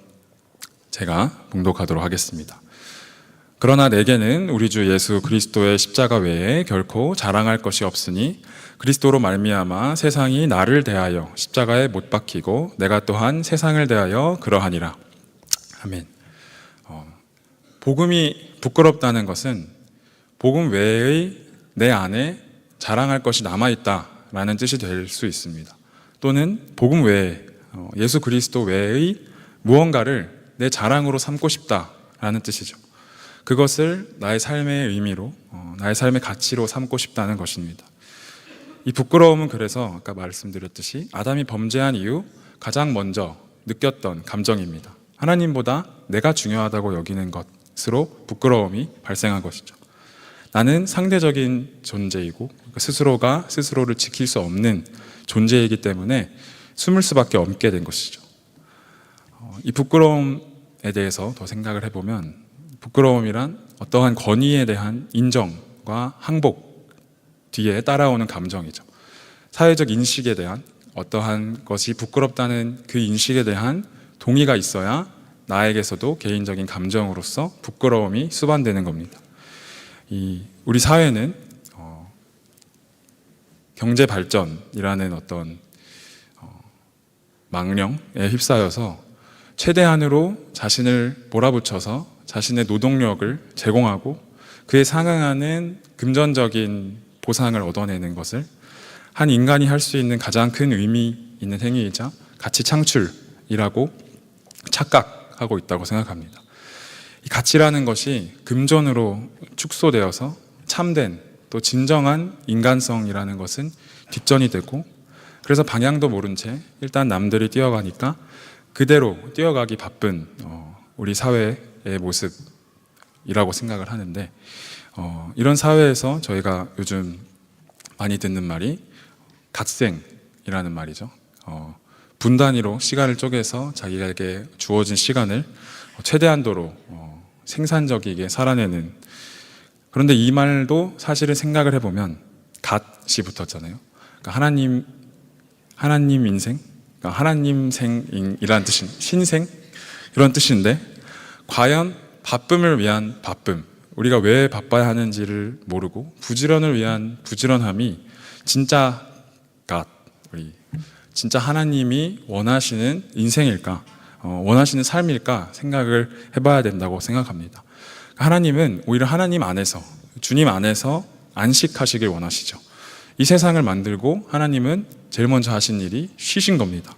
제가 봉독하도록 하겠습니다. 그러나 내게는 우리 주 예수 그리스도의 십자가 외에 결코 자랑할 것이 없으니 그리스도로 말미암아 세상이 나를 대하여 십자가에 못 박히고 내가 또한 세상을 대하여 그러하니라. 아멘. 복음이 부끄럽다는 것은 복음 외의 내 안에 자랑할 것이 남아있다라는 뜻이 될 수 있습니다. 또는 복음 외에 예수 그리스도 외의 무언가를 내 자랑으로 삼고 싶다라는 뜻이죠. 그것을 나의 삶의 의미로, 나의 삶의 가치로 삼고 싶다는 것입니다. 이 부끄러움은 그래서 아까 말씀드렸듯이 아담이 범죄한 이후 가장 먼저 느꼈던 감정입니다. 하나님보다 내가 중요하다고 여기는 것으로 부끄러움이 발생한 것이죠. 나는 상대적인 존재이고 스스로가 스스로를 지킬 수 없는 존재이기 때문에 숨을 수밖에 없게 된 것이죠. 이 부끄러움에 대해서 더 생각을 해보면 부끄러움이란 어떠한 권위에 대한 인정과 항복 뒤에 따라오는 감정이죠. 사회적 인식에 대한 어떠한 것이 부끄럽다는 그 인식에 대한 동의가 있어야 나에게서도 개인적인 감정으로서 부끄러움이 수반되는 겁니다. 우리 사회는 경제 발전이라는 어떤 망령에 휩싸여서 최대한으로 자신을 몰아붙여서 자신의 노동력을 제공하고 그에 상응하는 금전적인 보상을 얻어내는 것을 한 인간이 할 수 있는 가장 큰 의미 있는 행위이자 가치 창출이라고 착각하고 있다고 생각합니다. 이 가치라는 것이 금전으로 축소되어서 참된 또 진정한 인간성이라는 것은 뒷전이 되고, 그래서 방향도 모른 채 일단 남들이 뛰어가니까 그대로 뛰어가기 바쁜 우리 사회의 모습이라고 생각을 하는데, 이런 사회에서 저희가 요즘 많이 듣는 말이 갓생이라는 말이죠. 분 단위로 시간을 쪼개서 자기에게 주어진 시간을 최대한도로 생산적이게 살아내는, 그런데 이 말도 사실은 생각을 해보면 갓이 붙었잖아요. 그러니까 하나님 인생, 그러니까 하나님 생이라는 뜻인 신생, 이런 뜻인데, 과연 바쁨을 위한 바쁨, 우리가 왜 바빠야 하는지를 모르고 부지런을 위한 부지런함이 진짜 우리 진짜 하나님이 원하시는 인생일까, 원하시는 삶일까 생각을 해봐야 된다고 생각합니다. 하나님은 오히려 하나님 안에서, 주님 안에서 안식하시길 원하시죠. 이 세상을 만들고 하나님은 제일 먼저 하신 일이 쉬신 겁니다.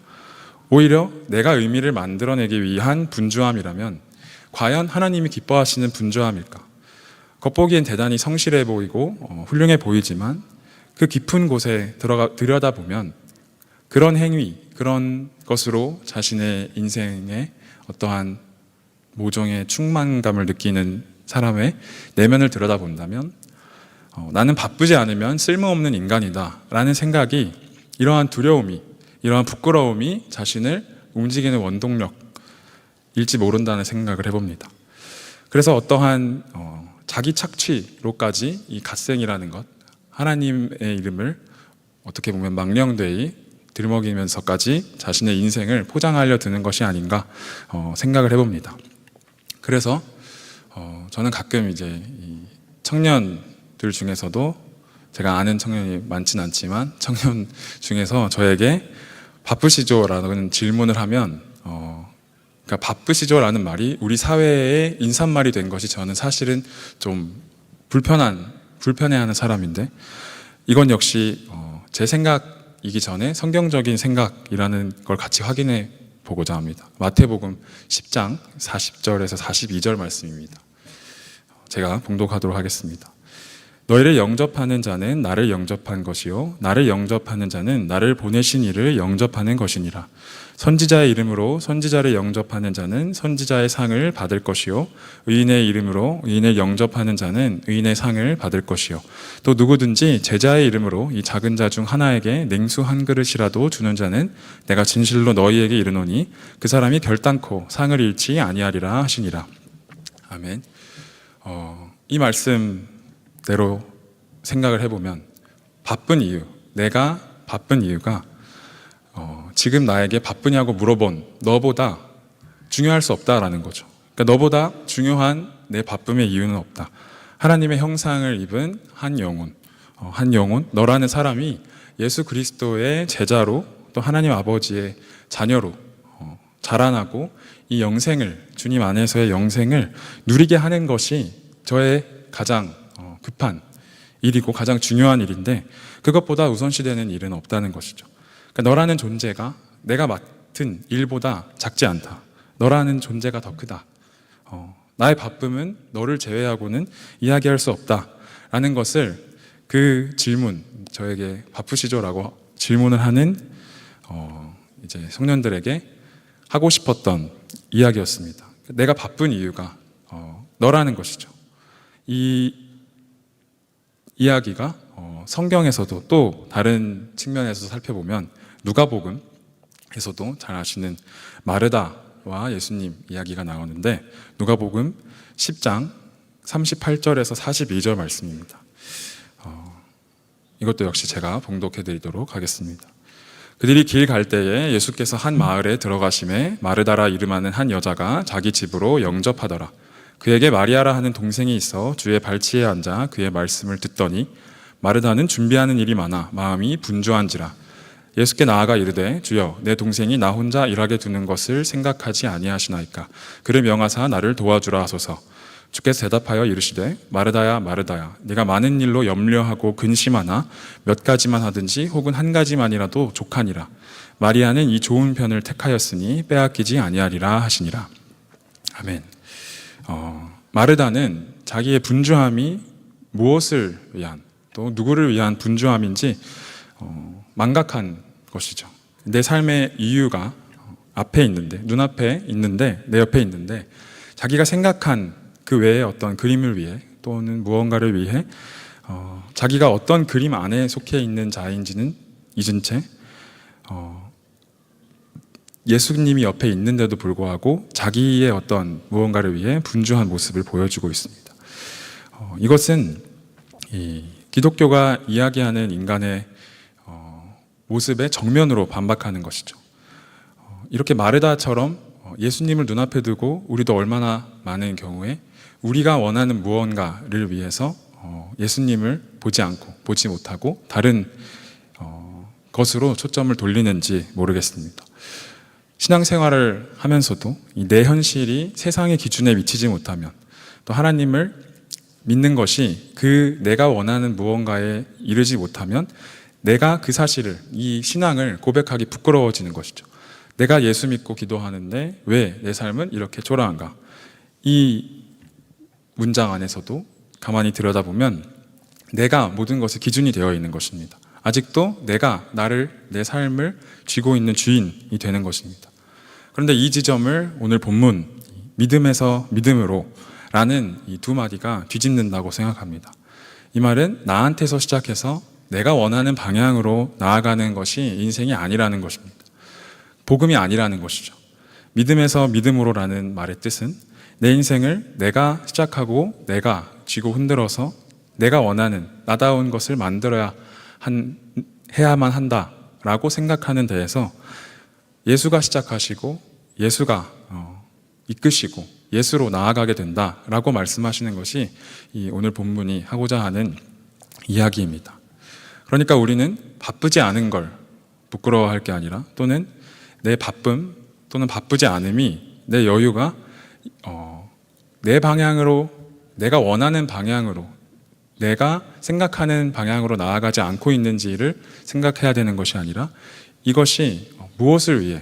오히려 내가 의미를 만들어내기 위한 분주함이라면 과연 하나님이 기뻐하시는 분주함일까? 겉보기엔 대단히 성실해 보이고 훌륭해 보이지만 그 깊은 곳에 들여다보면 그런 행위, 그런 것으로 자신의 인생에 어떠한 모종의 충만감을 느끼는 사람의 내면을 들여다본다면 나는 바쁘지 않으면 쓸모없는 인간이다 라는 생각이, 이러한 두려움이, 이러한 부끄러움이 자신을 움직이는 원동력일지 모른다는 생각을 해봅니다. 그래서 어떠한 자기 착취로까지 이 갓생이라는 것, 하나님의 이름을 어떻게 보면 망령되이 들먹이면서까지 자신의 인생을 포장하려 드는 것이 아닌가 생각을 해봅니다. 그래서 저는 가끔 이제 이 청년들 중에서도, 제가 아는 청년이 많진 않지만 청년 중에서 저에게 바쁘시죠? 라는 질문을 하면 그러니까 바쁘시죠? 라는 말이 우리 사회의 인사말이 된 것이 저는 사실은 좀 불편해하는 사람인데, 이건 역시 제 생각이기 전에 성경적인 생각이라는 걸 같이 확인해 보고자 합니다. 마태복음 10장 40절에서 42절 말씀입니다. 제가 봉독하도록 하겠습니다. 너희를 영접하는 자는 나를 영접한 것이요 나를 영접하는 자는 나를 보내신 이를 영접하는 것이니라. 선지자의 이름으로 선지자를 영접하는 자는 선지자의 상을 받을 것이요 의인의 이름으로 의인을 영접하는 자는 의인의 상을 받을 것이요 또 누구든지 제자의 이름으로 이 작은 자 중 하나에게 냉수 한 그릇이라도 주는 자는 내가 진실로 너희에게 이르노니 그 사람이 결단코 상을 잃지 아니하리라 하시니라. 아멘. 이 말씀대로 생각을 해보면 바쁜 이유, 내가 바쁜 이유가 지금 나에게 바쁘냐고 물어본 너보다 중요할 수 없다라는 거죠. 그러니까 너보다 중요한 내 바쁨의 이유는 없다. 하나님의 형상을 입은 한 영혼, 너라는 사람이 예수 그리스도의 제자로 또 하나님 아버지의 자녀로 자라나고 이 영생을, 주님 안에서의 영생을 누리게 하는 것이 저의 가장 급한 일이고 가장 중요한 일인데, 그것보다 우선시되는 일은 없다는 것이죠. 그러니까 너라는 존재가 내가 맡은 일보다 작지 않다. 너라는 존재가 더 크다. 나의 바쁨은 너를 제외하고는 이야기할 수 없다라는 것을, 그 질문, 저에게 바쁘시죠라고 질문을 하는 이제 청년들에게 하고 싶었던 이야기였습니다. 내가 바쁜 이유가 너라는 것이죠. 이 이야기가 성경에서도 또 다른 측면에서 살펴보면 누가복음에서도 잘 아시는 마르다와 예수님 이야기가 나오는데, 누가복음 10장 38절에서 42절 말씀입니다. 이것도 역시 제가 봉독해 드리도록 하겠습니다. 그들이 길 갈 때에 예수께서 한 마을에 들어가심에 마르다라 이름하는 한 여자가 자기 집으로 영접하더라. 그에게 마리아라 하는 동생이 있어 주의 발치에 앉아 그의 말씀을 듣더니 마르다는 준비하는 일이 많아 마음이 분주한지라. 예수께 나아가 이르되 주여 내 동생이 나 혼자 일하게 두는 것을 생각하지 아니하시나이까. 그를 명하사 나를 도와주라 하소서. 주께서 대답하여 이르시되 마르다야 마르다야 네가 많은 일로 염려하고 근심하나 몇 가지만 하든지 혹은 한 가지만이라도 족하니라. 마리아는 이 좋은 편을 택하였으니 빼앗기지 아니하리라 하시니라. 아멘. 마르다는 자기의 분주함이 무엇을 위한, 또 누구를 위한 분주함인지 망각한 것이죠. 내 삶의 이유가 앞에 있는데, 눈앞에 있는데, 내 옆에 있는데, 자기가 생각한 그 외에 어떤 그림을 위해 또는 무언가를 위해 자기가 어떤 그림 안에 속해 있는 자인지는 잊은 채 예수님이 옆에 있는데도 불구하고 자기의 어떤 무언가를 위해 분주한 모습을 보여주고 있습니다. 이것은 이 기독교가 이야기하는 인간의 모습의 정면으로 반박하는 것이죠. 이렇게 마르다처럼 예수님을 눈앞에 두고 우리도 얼마나 많은 경우에 우리가 원하는 무언가를 위해서 예수님을 보지 않고 보지 못하고 다른 것으로 초점을 돌리는지 모르겠습니다. 신앙생활을 하면서도 이 내 현실이 세상의 기준에 미치지 못하면 또 하나님을 믿는 것이 그 내가 원하는 무언가에 이르지 못하면 내가 그 사실을, 이 신앙을 고백하기 부끄러워지는 것이죠. 내가 예수 믿고 기도하는데 왜 내 삶은 이렇게 초라한가? 이 문장 안에서도 가만히 들여다보면 내가 모든 것의 기준이 되어 있는 것입니다. 아직도 내가 내 삶을 쥐고 있는 주인이 되는 것입니다. 그런데 이 지점을 오늘 본문 믿음에서 믿음으로 라는 이 두 마디가 뒤집는다고 생각합니다. 이 말은 나한테서 시작해서 내가 원하는 방향으로 나아가는 것이 인생이 아니라는 것입니다. 복음이 아니라는 것이죠. 믿음에서 믿음으로라는 말의 뜻은 내 인생을 내가 시작하고 내가 쥐고 흔들어서 내가 원하는 나다운 것을 해야만 한다라고 생각하는 데에서 예수가 시작하시고 예수가 이끄시고 예수로 나아가게 된다라고 말씀하시는 것이 이 오늘 본문이 하고자 하는 이야기입니다. 그러니까 우리는 바쁘지 않은 걸 부끄러워할 게 아니라 또는 내 바쁨 또는 바쁘지 않음이 내 여유가 내 방향으로 내가 원하는 방향으로 내가 생각하는 방향으로 나아가지 않고 있는지를 생각해야 되는 것이 아니라 이것이 무엇을 위해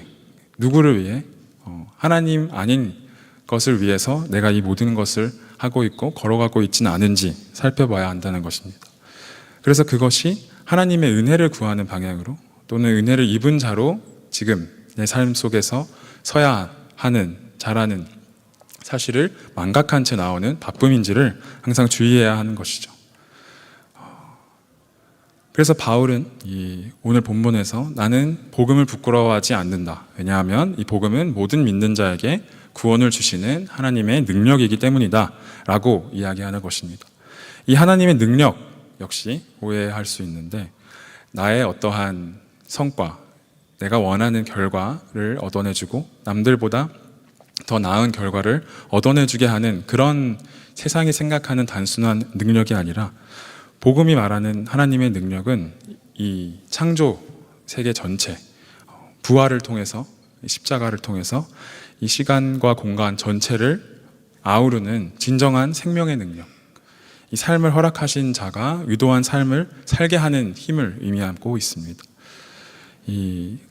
누구를 위해 하나님 아닌 것을 위해서 내가 이 모든 것을 하고 있고 걸어가고 있지는 않은지 살펴봐야 한다는 것입니다. 그래서 그것이 하나님의 은혜를 구하는 방향으로 또는 은혜를 입은 자로 지금 내 삶 속에서 서야 하는 자라는 사실을 망각한 채 나오는 바쁨인지를 항상 주의해야 하는 것이죠. 그래서 바울은 오늘 본문에서 나는 복음을 부끄러워하지 않는다. 왜냐하면 이 복음은 모든 믿는 자에게 구원을 주시는 하나님의 능력이기 때문이다 라고 이야기하는 것입니다. 이 하나님의 능력 역시 오해할 수 있는데 나의 어떠한 성과, 내가 원하는 결과를 얻어내주고 남들보다 더 나은 결과를 얻어내주게 하는 그런 세상이 생각하는 단순한 능력이 아니라 복음이 말하는 하나님의 능력은 이 창조 세계 전체, 부활을 통해서 십자가를 통해서 이 시간과 공간 전체를 아우르는 진정한 생명의 능력, 이 삶을 허락하신 자가 의도한 삶을 살게 하는 힘을 의미하고 있습니다.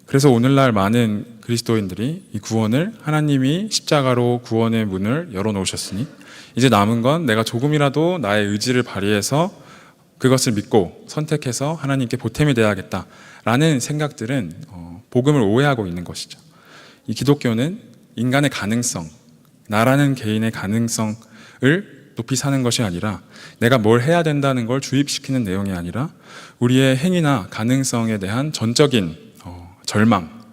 그래서 오늘날 많은 그리스도인들이 이 구원을 하나님이 십자가로 구원의 문을 열어놓으셨으니 이제 남은 건 내가 조금이라도 나의 의지를 발휘해서 그것을 믿고 선택해서 하나님께 보탬이 되어야겠다라는 생각들은 복음을 오해하고 있는 것이죠. 이 기독교는 인간의 가능성, 나라는 개인의 가능성을 높이 사는 것이 아니라 내가 뭘 해야 된다는 걸 주입시키는 내용이 아니라 우리의 행위나 가능성에 대한 전적인 절망,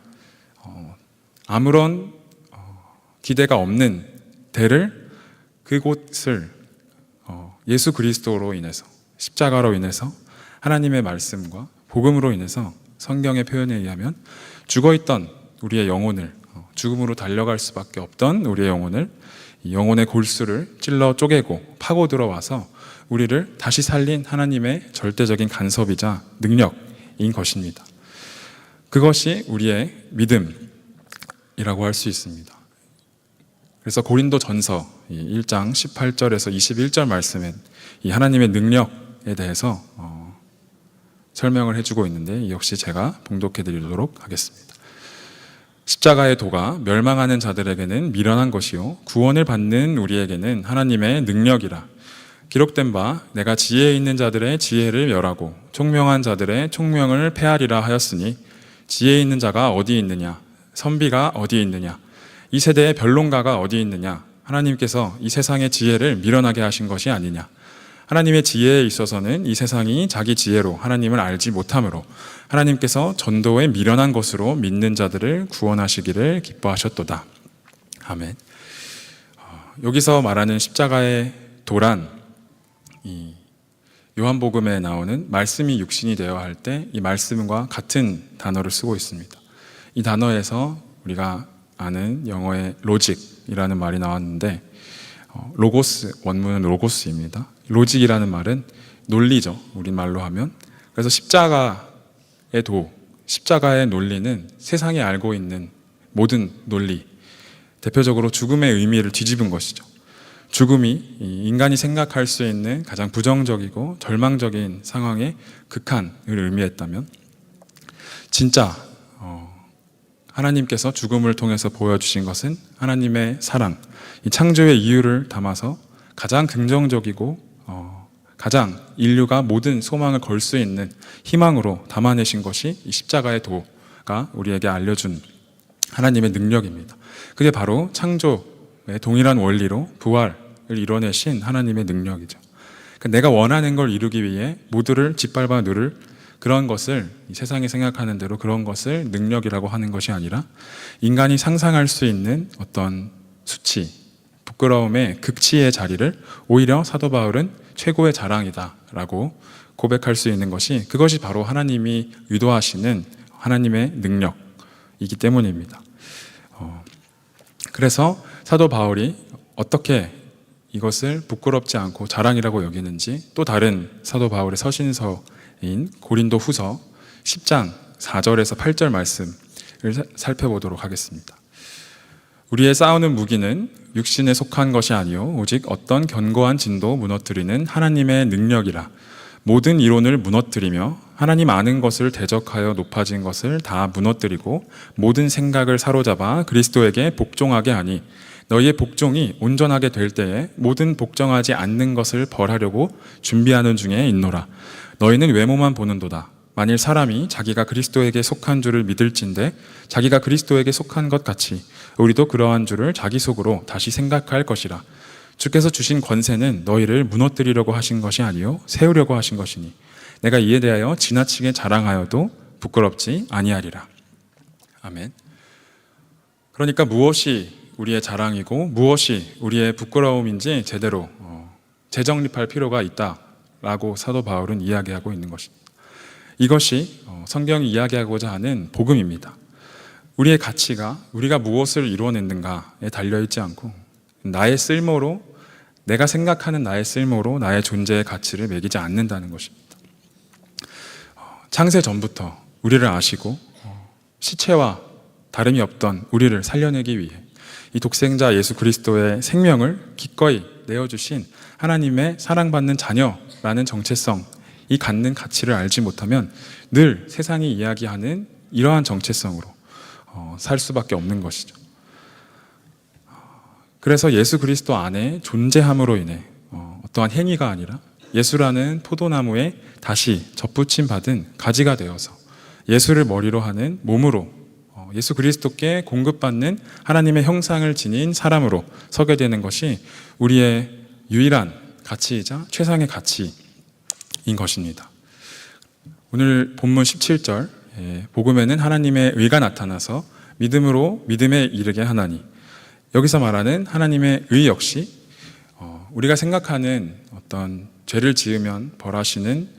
아무런 기대가 없는 데를 그곳을 예수 그리스도로 인해서 십자가로 인해서 하나님의 말씀과 복음으로 인해서 성경의 표현에 의하면 죽어있던 우리의 영혼을 죽음으로 달려갈 수밖에 없던 우리의 영혼을 이 영혼의 골수를 찔러 쪼개고 파고 들어와서 우리를 다시 살린 하나님의 절대적인 간섭이자 능력인 것입니다. 그것이 우리의 믿음이라고 할 수 있습니다. 그래서 고린도 전서 1장 18절에서 21절 말씀엔 이 하나님의 능력에 대해서 설명을 해주고 있는데 역시 제가 봉독해 드리도록 하겠습니다. 십자가의 도가 멸망하는 자들에게는 미련한 것이요 구원을 받는 우리에게는 하나님의 능력이라. 기록된 바 내가 지혜 있는 자들의 지혜를 멸하고 총명한 자들의 총명을 패하리라 하였으니 지혜 있는 자가 어디 있느냐 선비가 어디 있느냐 이 세대의 변론가가 어디 있느냐 하나님께서 이 세상의 지혜를 미련하게 하신 것이 아니냐 하나님의 지혜에 있어서는 이 세상이 자기 지혜로 하나님을 알지 못함으로 하나님께서 전도에 미련한 것으로 믿는 자들을 구원하시기를 기뻐하셨도다. 아멘. 여기서 말하는 십자가의 도란, 이 요한복음에 나오는 말씀이 육신이 되어 할 때 이 말씀과 같은 단어를 쓰고 있습니다. 이 단어에서 우리가 아는 영어의 로직이라는 말이 나왔는데 로고스, 원문은 로고스입니다. 로직이라는 말은 논리죠. 우리말로 하면. 그래서 십자가의 도, 십자가의 논리는 세상이 알고 있는 모든 논리, 대표적으로 죽음의 의미를 뒤집은 것이죠. 죽음이 인간이 생각할 수 있는 가장 부정적이고 절망적인 상황의 극한을 의미했다면 진짜 하나님께서 죽음을 통해서 보여주신 것은 하나님의 사랑, 이 창조의 이유를 담아서 가장 긍정적이고 가장 인류가 모든 소망을 걸 수 있는 희망으로 담아내신 것이 이 십자가의 도가 우리에게 알려준 하나님의 능력입니다. 그게 바로 창조의 동일한 원리로 부활을 이뤄내신 하나님의 능력이죠. 그러니까 내가 원하는 걸 이루기 위해 모두를 짓밟아 누를 그런 것을 이 세상이 생각하는 대로 그런 것을 능력이라고 하는 것이 아니라 인간이 상상할 수 있는 어떤 수치, 부끄러움의 극치의 자리를 오히려 사도 바울은 최고의 자랑이다라고 고백할 수 있는 것이 그것이 바로 하나님이 유도하시는 하나님의 능력이기 때문입니다. 그래서 사도 바울이 어떻게 이것을 부끄럽지 않고 자랑이라고 여기는지 또 다른 사도 바울의 서신서인 고린도 후서 10장 4절에서 8절 말씀을 살펴보도록 하겠습니다. 우리의 싸우는 무기는 육신에 속한 것이 아니요 오직 어떤 견고한 진도 무너뜨리는 하나님의 능력이라. 모든 이론을 무너뜨리며 하나님 아는 것을 대적하여 높아진 것을 다 무너뜨리고 모든 생각을 사로잡아 그리스도에게 복종하게 하니 너희의 복종이 온전하게 될 때에 모든 복종하지 않는 것을 벌하려고 준비하는 중에 있노라. 너희는 외모만 보는도다. 만일 사람이 자기가 그리스도에게 속한 줄을 믿을진대 자기가 그리스도에게 속한 것 같이 우리도 그러한 줄을 자기 속으로 다시 생각할 것이라. 주께서 주신 권세는 너희를 무너뜨리려고 하신 것이 아니요 세우려고 하신 것이니 내가 이에 대하여 지나치게 자랑하여도 부끄럽지 아니하리라. 아멘. 그러니까 무엇이 우리의 자랑이고 무엇이 우리의 부끄러움인지 제대로 재정립할 필요가 있다라고 사도 바울은 이야기하고 있는 것입니다. 이것이 성경이 이야기하고자 하는 복음입니다. 우리의 가치가 우리가 무엇을 이루어냈는가에 달려있지 않고 나의 쓸모로, 내가 생각하는 나의 쓸모로 나의 존재의 가치를 매기지 않는다는 것입니다. 창세 전부터 우리를 아시고 시체와 다름이 없던 우리를 살려내기 위해 이 독생자 예수 그리스도의 생명을 기꺼이 내어주신 하나님의 사랑받는 자녀라는 정체성이 갖는 가치를 알지 못하면 늘 세상이 이야기하는 이러한 정체성으로 살 수밖에 없는 것이죠. 그래서 예수 그리스도 안에 존재함으로 인해 어떠한 행위가 아니라 예수라는 포도나무에 다시 접붙임 받은 가지가 되어서 예수를 머리로 하는 몸으로 예수 그리스도께 공급받는 하나님의 형상을 지닌 사람으로 서게 되는 것이 우리의 유일한 가치이자 최상의 가치인 것입니다. 오늘 본문 17절 복음에는 하나님의 의가 나타나서 믿음으로 믿음에 이르게 하나니 여기서 말하는 하나님의 의 역시 우리가 생각하는 어떤 죄를 지으면 벌하시는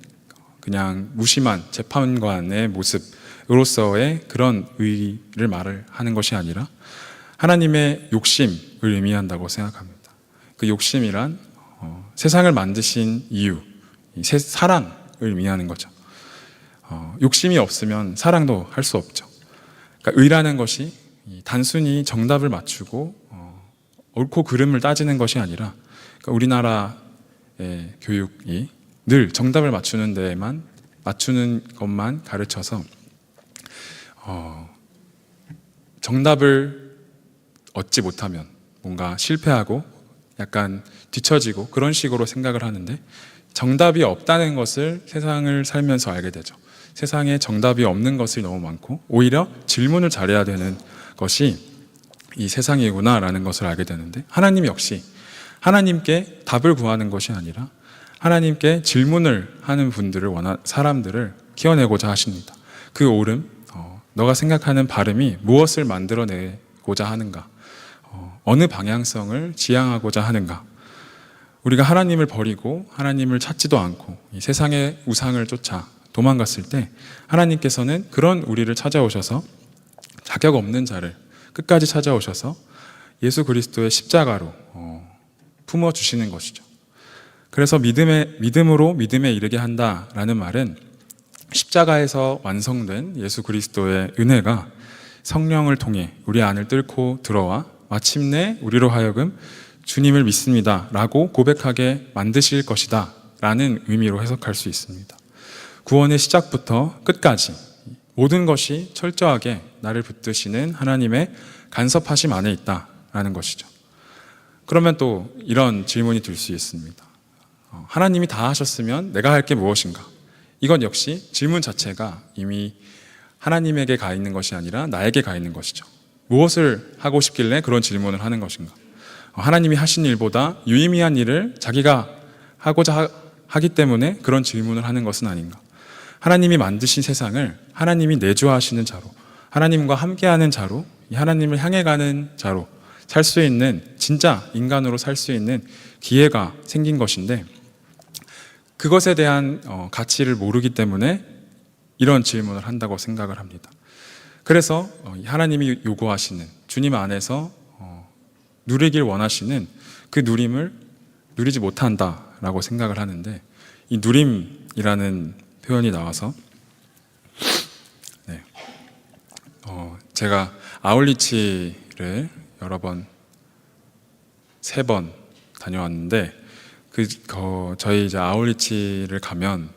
그냥 무심한 재판관의 모습으로서의 그런 의를 말을 하는 것이 아니라 하나님의 욕심을 의미한다고 생각합니다. 그 욕심이란 세상을 만드신 이유, 사랑을 의미하는 거죠. 욕심이 없으면 사랑도 할 수 없죠. 그러니까 의라는 것이 단순히 정답을 맞추고 옳고 그름을 따지는 것이 아니라 그러니까 우리나라의 교육이 늘 정답을 맞추는 데에만 맞추는 것만 가르쳐서 정답을 얻지 못하면 뭔가 실패하고 약간 뒤처지고 그런 식으로 생각을 하는데 정답이 없다는 것을 세상을 살면서 알게 되죠. 세상에 정답이 없는 것이 너무 많고 오히려 질문을 잘해야 되는 것이 이 세상이구나라는 것을 알게 되는데 하나님 역시 하나님께 답을 구하는 것이 아니라 하나님께 질문을 하는 분들을 사람들을 키워내고자 하십니다. 그 옳음, 너가 생각하는 바름이 무엇을 만들어내고자 하는가? 어느 방향성을 지향하고자 하는가? 우리가 하나님을 버리고 하나님을 찾지도 않고 이 세상의 우상을 쫓아 도망갔을 때 하나님께서는 그런 우리를 찾아오셔서 자격 없는 자를 끝까지 찾아오셔서 예수 그리스도의 십자가로 품어주시는 것이죠. 그래서 믿음으로 믿음에 이르게 한다라는 말은 십자가에서 완성된 예수 그리스도의 은혜가 성령을 통해 우리 안을 뚫고 들어와 마침내 우리로 하여금 주님을 믿습니다 라고 고백하게 만드실 것이다 라는 의미로 해석할 수 있습니다. 구원의 시작부터 끝까지 모든 것이 철저하게 나를 붙드시는 하나님의 간섭하심 안에 있다라는 것이죠. 그러면 또 이런 질문이 들 수 있습니다. 하나님이 다 하셨으면 내가 할 게 무엇인가? 이건 역시 질문 자체가 이미 하나님에게 가 있는 것이 아니라 나에게 가 있는 것이죠. 무엇을 하고 싶길래 그런 질문을 하는 것인가? 하나님이 하신 일보다 유의미한 일을 자기가 하고자 하기 때문에 그런 질문을 하는 것은 아닌가? 하나님이 만드신 세상을 하나님이 내주하시는 자로, 하나님과 함께하는 자로, 하나님을 향해 가는 자로 살 수 있는, 진짜 인간으로 살 수 있는 기회가 생긴 것인데 그것에 대한 가치를 모르기 때문에 이런 질문을 한다고 생각을 합니다. 그래서 하나님이 요구하시는, 주님 안에서 누리길 원하시는 그 누림을 누리지 못한다라고 생각을 하는데, 이 누림이라는 표현이 나와서 제가 아울리치를 여러 번, 3번 다녀왔는데 저희 이제 아울리치를 가면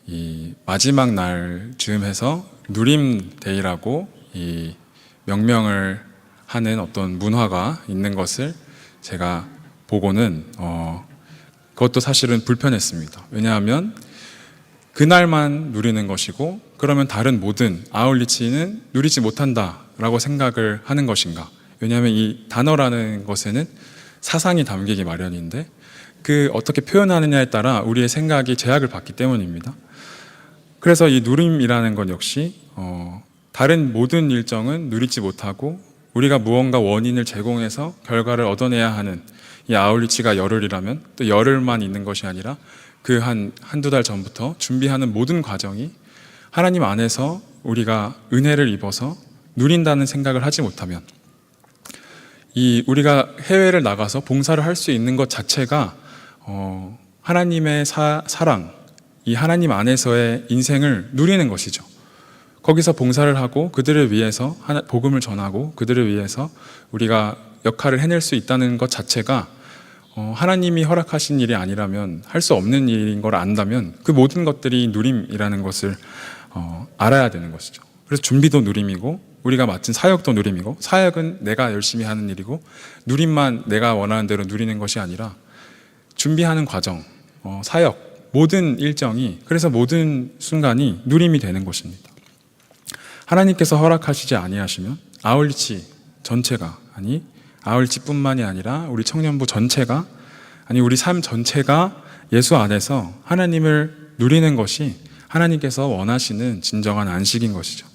이 마지막 날 즈음해서 누림데이라고 이 명명을 하는 어떤 문화가 있는 것을 제가 보고는 그것도 사실은 불편했습니다. 왜냐하면 그날만 누리는 것이고 그러면 다른 모든 아울리치는 누리지 못한다라고 생각을 하는 것인가? 왜냐하면 이 단어라는 것에는 사상이 담기기 마련인데 그 어떻게 표현하느냐에 따라 우리의 생각이 제약을 받기 때문입니다. 그래서 이 누림이라는 건 역시 다른 모든 일정은 누리지 못하고 우리가 무언가 원인을 제공해서 결과를 얻어내야 하는, 이 아울리치가 열흘이라면 또 열흘만 있는 것이 아니라 그 한두 달 전부터 준비하는 모든 과정이 하나님 안에서 우리가 은혜를 입어서 누린다는 생각을 하지 못하면 이 우리가 해외를 나가서 봉사를 할 수 있는 것 자체가 하나님의 사랑, 이 하나님 안에서의 인생을 누리는 것이죠. 거기서 봉사를 하고 그들을 위해서 복음을 전하고 그들을 위해서 우리가 역할을 해낼 수 있다는 것 자체가 하나님이 허락하신 일이 아니라면 할 수 없는 일인 걸 안다면 그 모든 것들이 누림이라는 것을 알아야 되는 것이죠. 그래서 준비도 누림이고 우리가 맡은 사역도 누림이고, 사역은 내가 열심히 하는 일이고 누림만 내가 원하는 대로 누리는 것이 아니라 준비하는 과정, 사역, 모든 일정이, 그래서 모든 순간이 누림이 되는 것입니다. 하나님께서 허락하시지 아니하시면 아울리치 전체가, 아니 아울리치뿐만이 아니라 우리 청년부 전체가, 아니 우리 삶 전체가 예수 안에서 하나님을 누리는 것이 하나님께서 원하시는 진정한 안식인 것이죠.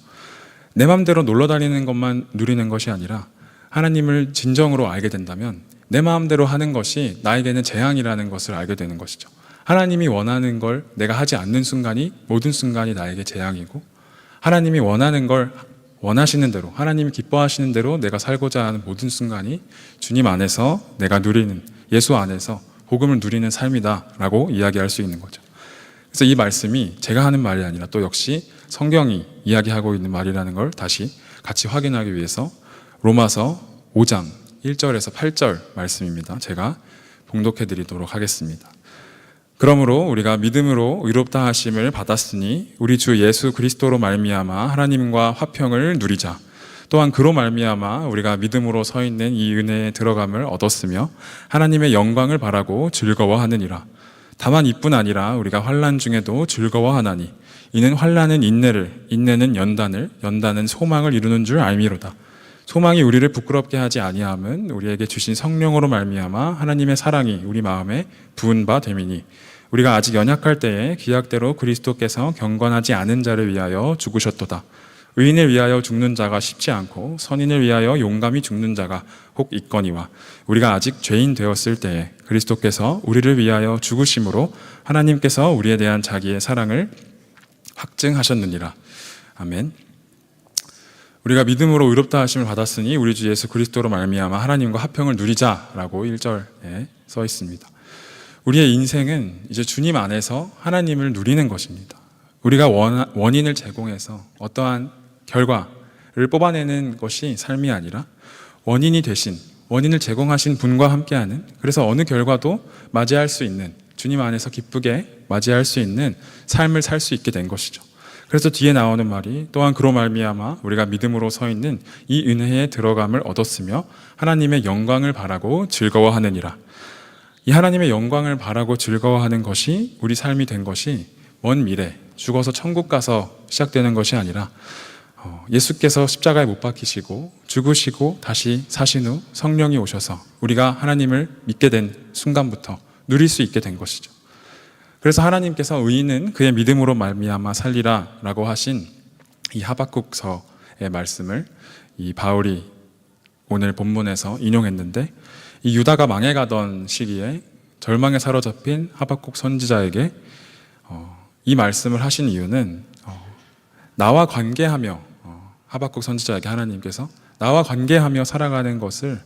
내 맘대로 놀러 다니는 것만 누리는 것이 아니라 하나님을 진정으로 알게 된다면 내 마음대로 하는 것이 나에게는 재앙이라는 것을 알게 되는 것이죠. 하나님이 원하는 걸 내가 하지 않는 순간이, 모든 순간이 나에게 재앙이고, 하나님이 원하는 걸 원하시는 대로, 하나님이 기뻐하시는 대로 내가 살고자 하는 모든 순간이 주님 안에서 내가 누리는, 예수 안에서 복음을 누리는 삶이다라고 이야기할 수 있는 거죠. 그래서 이 말씀이 제가 하는 말이 아니라 또 역시 성경이 이야기하고 있는 말이라는 걸 다시 같이 확인하기 위해서 로마서 5장 1절에서 8절 말씀입니다. 제가 봉독해 드리도록 하겠습니다. 그러므로 우리가 믿음으로 의롭다 하심을 받았으니 우리 주 예수 그리스도로 말미암아 하나님과 화평을 누리자. 또한 그로 말미암아 우리가 믿음으로 서 있는 이 은혜에 들어감을 얻었으며 하나님의 영광을 바라고 즐거워하느니라. 다만 이뿐 아니라 우리가 환난 중에도 즐거워하나니 이는 환난은 인내를, 인내는 연단을, 연단은 소망을 이루는 줄 알미로다. 소망이 우리를 부끄럽게 하지 아니함은 우리에게 주신 성령으로 말미암아 하나님의 사랑이 우리 마음에 부은 바 됨이니 우리가 아직 연약할 때에 기약대로 그리스도께서 경건하지 않은 자를 위하여 죽으셨도다. 의인을 위하여 죽는 자가 쉽지 않고 선인을 위하여 용감히 죽는 자가 혹 있거니와 우리가 아직 죄인 되었을 때에 그리스도께서 우리를 위하여 죽으심으로 하나님께서 우리에 대한 자기의 사랑을 확증하셨느니라. 아멘. 우리가 믿음으로 의롭다 하심을 받았으니 우리 주 예수 그리스도로 말미암아 하나님과 화평을 누리자라고 1절에 써 있습니다. 우리의 인생은 이제 주님 안에서 하나님을 누리는 것입니다. 우리가 원인을 제공해서 어떠한 결과를 뽑아내는 것이 삶이 아니라 원인이 되신, 원인을 제공하신 분과 함께하는, 그래서 어느 결과도 맞이할 수 있는, 주님 안에서 기쁘게 맞이할 수 있는 삶을 살 수 있게 된 것이죠. 그래서 뒤에 나오는 말이 또한 그로 말미암아 우리가 믿음으로 서 있는 이 은혜에 들어감을 얻었으며 하나님의 영광을 바라고 즐거워하느니라. 이 하나님의 영광을 바라고 즐거워하는 것이 우리 삶이 된 것이 먼 미래, 죽어서 천국 가서 시작되는 것이 아니라 예수께서 십자가에 못 박히시고 죽으시고 다시 사신 후 성령이 오셔서 우리가 하나님을 믿게 된 순간부터 누릴 수 있게 된 것이죠. 그래서 하나님께서 의인은 그의 믿음으로 말미암아 살리라 라고 하신 이 하박국서의 말씀을 이 바울이 오늘 본문에서 인용했는데, 이 유다가 망해가던 시기에 절망에 사로잡힌 하박국 선지자에게 이 말씀을 하신 이유는 나와 관계하며, 하박국 선지자에게 하나님께서 나와 관계하며 살아가는 것을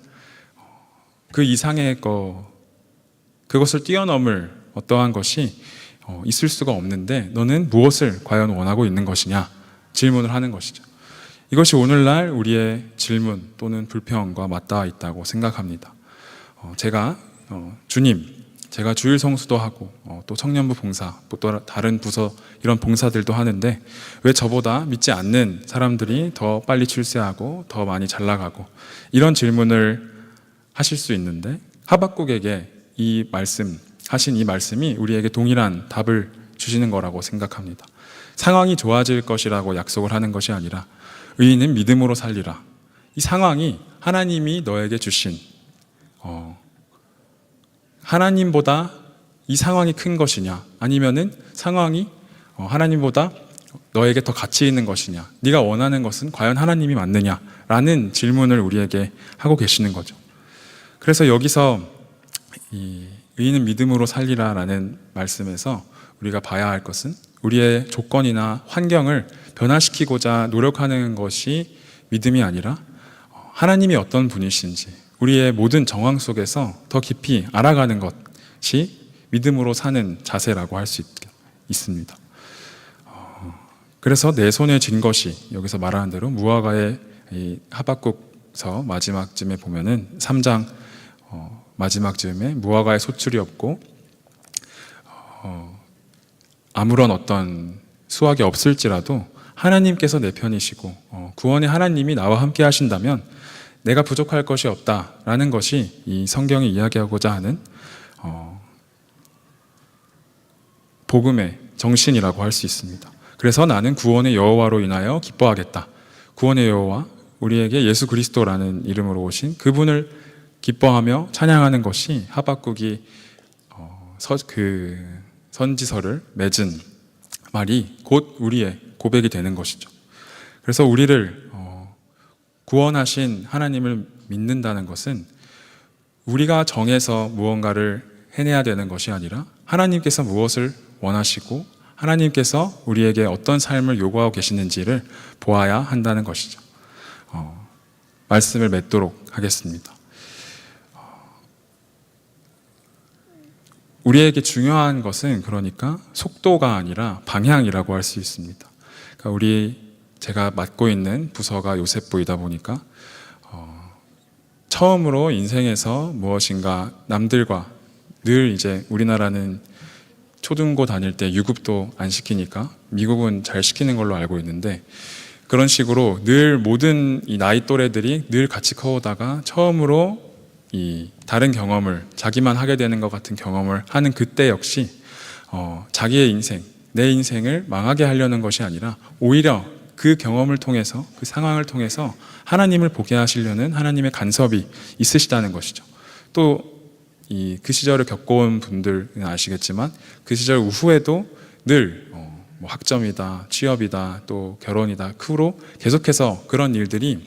그 이상의 그것을 뛰어넘을 어떠한 것이 있을 수가 없는데 너는 무엇을 과연 원하고 있는 것이냐 질문을 하는 것이죠. 이것이 오늘날 우리의 질문 또는 불평과 맞닿아 있다고 생각합니다. 제가 제가 주일 성수도 하고 또 청년부 봉사, 또 다른 부서 이런 봉사들도 하는데 왜 저보다 믿지 않는 사람들이 더 빨리 출세하고 더 많이 잘 나가고, 이런 질문을 하실 수 있는데 하박국에게 하신 이 말씀이 우리에게 동일한 답을 주시는 거라고 생각합니다. 상황이 좋아질 것이라고 약속을 하는 것이 아니라 의인은 믿음으로 살리라. 이 상황이 하나님이 너에게 주신 하나님보다 이 상황이 큰 것이냐, 아니면은 상황이 하나님보다 너에게 더 가치 있는 것이냐, 네가 원하는 것은 과연 하나님이 맞느냐라는 질문을 우리에게 하고 계시는 거죠. 그래서 여기서 이 의인은 믿음으로 살리라라는 말씀에서 우리가 봐야 할 것은 우리의 조건이나 환경을 변화시키고자 노력하는 것이 믿음이 아니라 하나님이 어떤 분이신지 우리의 모든 정황 속에서 더 깊이 알아가는 것이 믿음으로 사는 자세라고 할 수 있습니다. 그래서 내 손에 쥔 것이, 여기서 말하는 대로 무화과의 하박국서 마지막쯤에 보면은 3장 마지막 즈음에 무화과의 소출이 없고 아무런 어떤 수확이 없을지라도 하나님께서 내 편이시고 구원의 하나님이 나와 함께 하신다면 내가 부족할 것이 없다라는 것이 이 성경이 이야기하고자 하는 복음의 정신이라고 할 수 있습니다. 그래서 나는 구원의 여호와로 인하여 기뻐하겠다. 구원의 여호와, 우리에게 예수 그리스도라는 이름으로 오신 그분을 기뻐하며 찬양하는 것이 하박국이 그 선지서를 맺은 말이 곧 우리의 고백이 되는 것이죠. 그래서 우리를 구원하신 하나님을 믿는다는 것은 우리가 정해서 무언가를 해내야 되는 것이 아니라 하나님께서 무엇을 원하시고 하나님께서 우리에게 어떤 삶을 요구하고 계시는지를 보아야 한다는 것이죠. 말씀을 맺도록 하겠습니다. 우리에게 중요한 것은 그러니까 속도가 아니라 방향이라고 할 수 있습니다. 그러니까 제가 맡고 있는 부서가 요셉부이다 보니까 처음으로 인생에서 무엇인가 남들과 늘 이제 우리나라는 초등고 다닐 때 유급도 안 시키니까 미국은 잘 시키는 걸로 알고 있는데, 그런 식으로 늘 모든 이 나이 또래들이 늘 같이 커오다가 처음으로 이 다른 경험을, 자기만 하게 되는 것 같은 경험을 하는 그때 역시 자기의 인생, 내 인생을 망하게 하려는 것이 아니라 오히려 그 경험을 통해서, 그 상황을 통해서 하나님을 보게 하시려는 하나님의 간섭이 있으시다는 것이죠. 또 그 시절을 겪어온 분들은 아시겠지만 그 시절 후에도 늘 뭐 학점이다, 취업이다, 또 결혼이다, 그 후로 계속해서 그런 일들이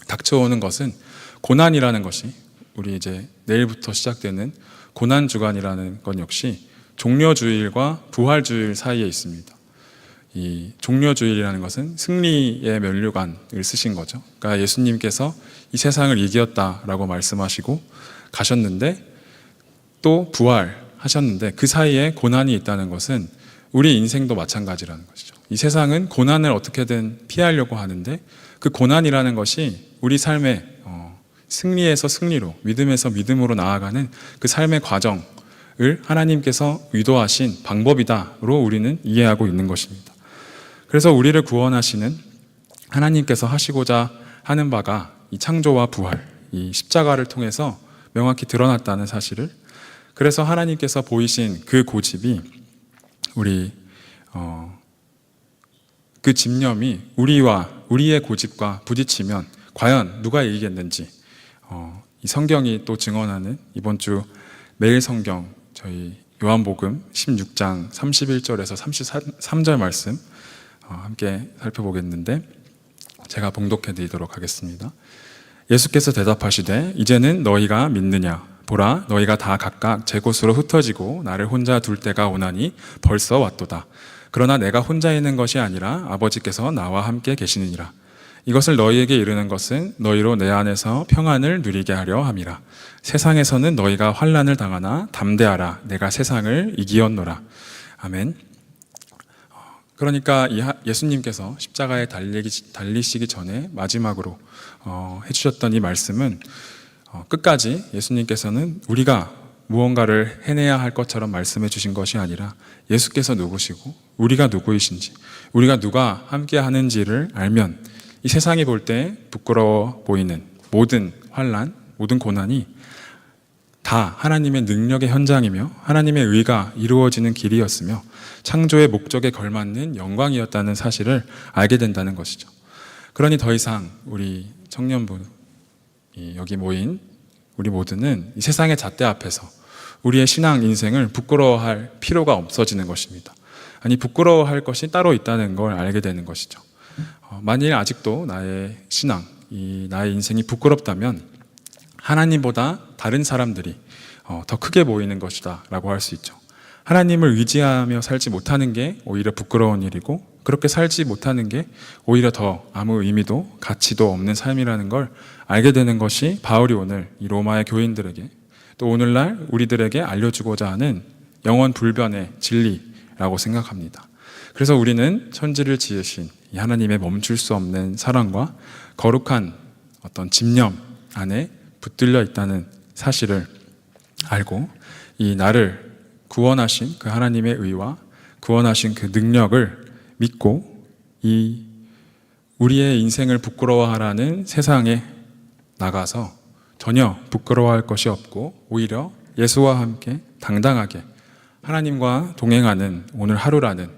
닥쳐오는 것은 고난이라는 것이, 우리 이제 내일부터 시작되는 고난 주간이라는 것 역시 종려주일과 부활주일 사이에 있습니다. 이 종려주일이라는 것은 승리의 면류관을 쓰신 거죠. 그러니까 예수님께서 이 세상을 이겼다라고 말씀하시고 가셨는데 또 부활하셨는데 그 사이에 고난이 있다는 것은 우리 인생도 마찬가지라는 것이죠. 이 세상은 고난을 어떻게든 피하려고 하는데 그 고난이라는 것이 우리 삶의 승리에서 승리로, 믿음에서 믿음으로 나아가는 그 삶의 과정을 하나님께서 의도하신 방법이다로 우리는 이해하고 있는 것입니다. 그래서 우리를 구원하시는 하나님께서 하시고자 하는 바가 이 창조와 부활, 이 십자가를 통해서 명확히 드러났다는 사실을, 그래서 하나님께서 보이신 그 고집이 그 집념이 우리의 고집과 부딪히면 과연 누가 이기겠는지, 이 성경이 또 증언하는 이번 주 매일 성경, 저희 요한복음 16장 31절에서 33절 말씀 함께 살펴보겠는데 제가 봉독해 드리도록 하겠습니다. 예수께서 대답하시되 이제는 너희가 믿느냐? 보라, 너희가 다 각각 제 곳으로 흩어지고 나를 혼자 둘 때가 오나니 벌써 왔도다. 그러나 내가 혼자 있는 것이 아니라 아버지께서 나와 함께 계시느니라. 이것을 너희에게 이르는 것은 너희로 내 안에서 평안을 누리게 하려 함이라. 세상에서는 너희가 환난을 당하나 담대하라. 내가 세상을 이기었노라. 아멘. 그러니까 예수님께서 십자가에 달리시기 전에 마지막으로 해주셨던 이 말씀은 끝까지 예수님께서는 우리가 무언가를 해내야 할 것처럼 말씀해 주신 것이 아니라 예수께서 누구시고 우리가 누구이신지, 우리가 누가 함께 하는지를 알면 이 세상이 볼 때 부끄러워 보이는 모든 환난, 모든 고난이 다 하나님의 능력의 현장이며 하나님의 의가 이루어지는 길이었으며 창조의 목적에 걸맞는 영광이었다는 사실을 알게 된다는 것이죠. 그러니 더 이상 우리 청년부, 여기 모인 우리 모두는 이 세상의 잣대 앞에서 우리의 신앙 인생을 부끄러워할 필요가 없어지는 것입니다. 아니, 부끄러워할 것이 따로 있다는 걸 알게 되는 것이죠. 만일 아직도 나의 신앙, 나의 인생이 부끄럽다면 하나님보다 다른 사람들이 더 크게 보이는 것이다 라고 할 수 있죠. 하나님을 의지하며 살지 못하는 게 오히려 부끄러운 일이고, 그렇게 살지 못하는 게 오히려 더 아무 의미도 가치도 없는 삶이라는 걸 알게 되는 것이 바울이 오늘 이 로마의 교인들에게, 또 오늘날 우리들에게 알려주고자 하는 영원 불변의 진리라고 생각합니다. 그래서 우리는 천지를 지으신 이 하나님의 멈출 수 없는 사랑과 거룩한 어떤 집념 안에 붙들려 있다는 사실을 알고, 이 나를 구원하신 그 하나님의 의와 구원하신 그 능력을 믿고 이 우리의 인생을 부끄러워하라는 세상에 나가서 전혀 부끄러워할 것이 없고 오히려 예수와 함께 당당하게 하나님과 동행하는 오늘 하루라는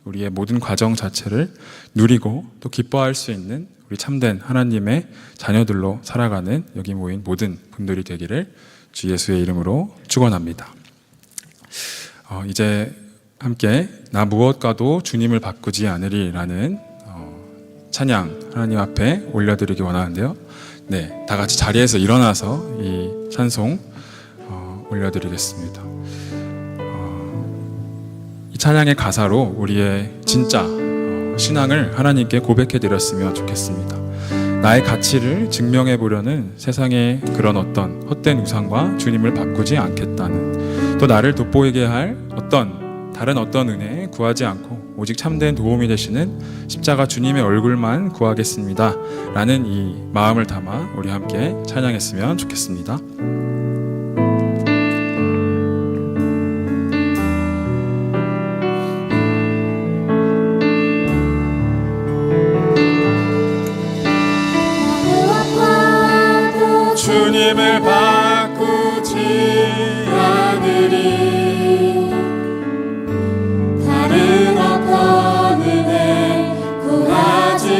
우리의 모든 과정 자체를 누리고 또 기뻐할 수 있는 우리 참된 하나님의 자녀들로 살아가는 여기 모인 모든 분들이 되기를 주 예수의 이름으로 축원합니다. 이제 함께 나 무엇과도 주님을 바꾸지 않으리라는 찬양 하나님 앞에 올려드리기 원하는데요. 네, 다 같이 자리에서 일어나서 이 찬송 올려드리겠습니다. 이 찬양의 가사로 우리의 진짜 신앙을 하나님께 고백해드렸으면 좋겠습니다. 나의 가치를 증명해 보려는 세상의 그런 어떤 헛된 우상과 주님을 바꾸지 않겠다는, 또 나를 돋보이게 할 다른 어떤 은혜에 구하지 않고 오직 참된 도움이 되시는 십자가 주님의 얼굴만 구하겠습니다 라는 이 마음을 담아 우리 함께 찬양했으면 좋겠습니다. 주님을 바꾸지 않으리, 다른 어떤 은혜 구하지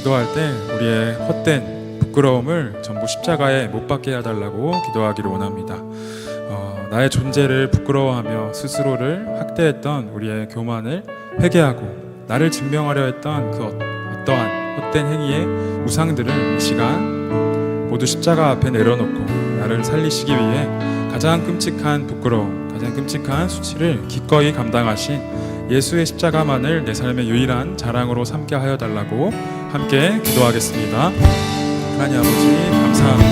기도할 때 우리의 헛된 부끄러움을 전부 십자가에 못 박게 해달라고 기도하기를 원합니다. 나의 존재를 부끄러워하며 스스로를 학대했던 우리의 교만을 회개하고 나를 증명하려 했던 그 어떠한 헛된 행위의 우상들을 이 시간 모두 십자가 앞에 내려놓고 나를 살리시기 위해 가장 끔찍한 부끄러움, 가장 끔찍한 수치를 기꺼이 감당하신 예수의 십자가만을 내 삶의 유일한 자랑으로 삼게 하여 달라고 함께 기도하겠습니다. 하나님 아버지 감사합니다.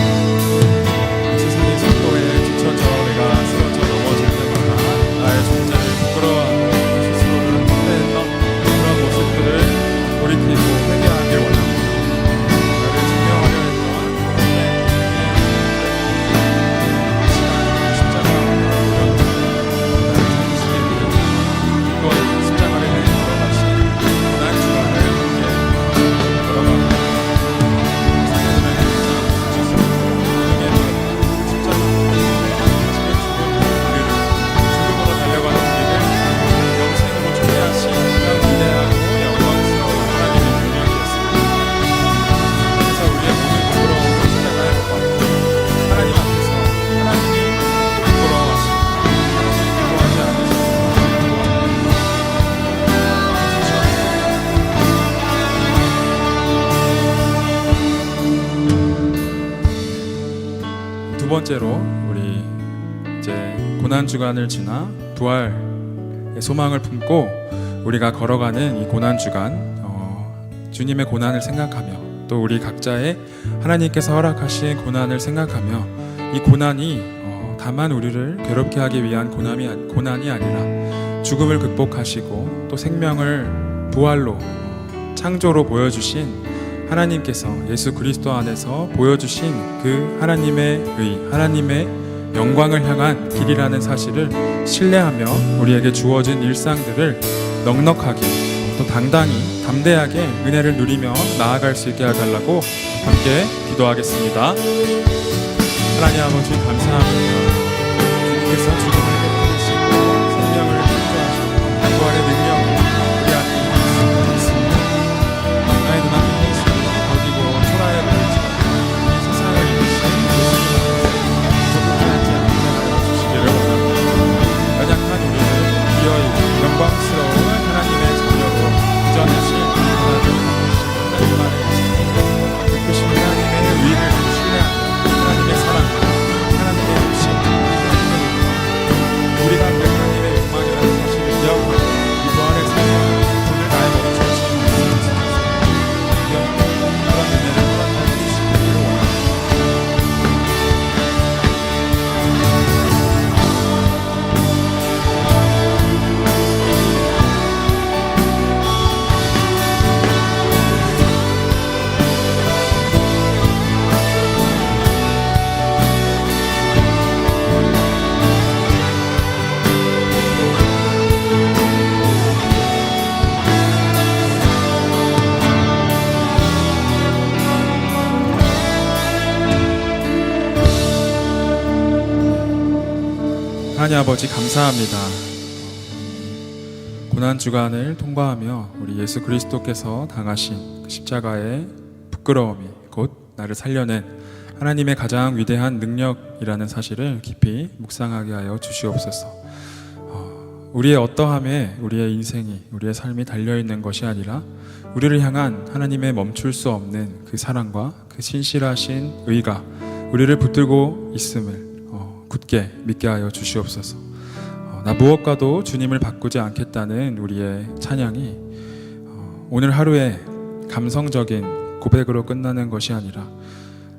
세상의 속도에 뒤처져 내가 쓰러져 넘어질 때마다 나의 존재를 부끄러워하고 스스로를 학대했던 그런 모습들을 돌이키고 회개하길 원합니다. 나를 증명하려 했던 십자가 나를 살리시기 위해 기꺼이 십자가를 걸어가신 고난 주간을 함께 걸어가고 두 번째로 우리 이제 고난 주간을 지나 부활의 소망을 품고 우리가 걸어가는 이 고난 주간, 주님의 고난을 생각하며 또 우리 각자의 하나님께서 허락하신 고난을 생각하며 이 고난이 다만 우리를 괴롭게 하기 위한 고난이 아니라 죽음을 극복하시고 또 생명을 부활로 창조로 보여주신 하나님께서 예수 그리스도 안에서 보여주신 그 하나님의 의, 하나님의 영광을 향한 길이라는 사실을 신뢰하며 우리에게 주어진 일상들을 넉넉하게 또 당당히 담대하게 은혜를 누리며 나아갈 수 있게 해달라고 함께 기도하겠습니다. 하나님 아버지 감사합니다. 주님께서 죽음을 깨뜨리시고 생명을 창조하시고 부활의 능력이 우리 안에 있습니다. 나의 눈앞에 초라해 보이지만 이 세상을 이루신 예수님께서 조급하지 않게 하여 주시기를 원합니다. 연약한 우리를 기어이 영광스러운 하나님의 자녀로 빚어내신 하나님 안에 베푸신 하나님의 의를 신뢰하며 하나님의 사랑과 하나님의 역시 우리가 그 하나님의 욕망이라는 사실을 기억하고 이 부활의 생명을 오늘 나의 멈춰 하나님 아버지 감사합니다. 고난 주간을 통과하며 우리 예수 그리스도께서 당하신 그 십자가의 부끄러움이 곧 나를 살려낸 하나님의 가장 위대한 능력이라는 사실을 깊이 묵상하게 하여 주시옵소서. 우리의 어떠함에 우리의 인생이 우리의 삶이 달려있는 것이 아니라 우리를 향한 하나님의 멈출 수 없는 그 사랑과 그 신실하신 의가 우리를 붙들고 있음을 굳게 믿게 하여 주시옵소서. 나 무엇과도 주님을 바꾸지 않겠다는 우리의 찬양이 오늘 하루에 감성적인 고백으로 끝나는 것이 아니라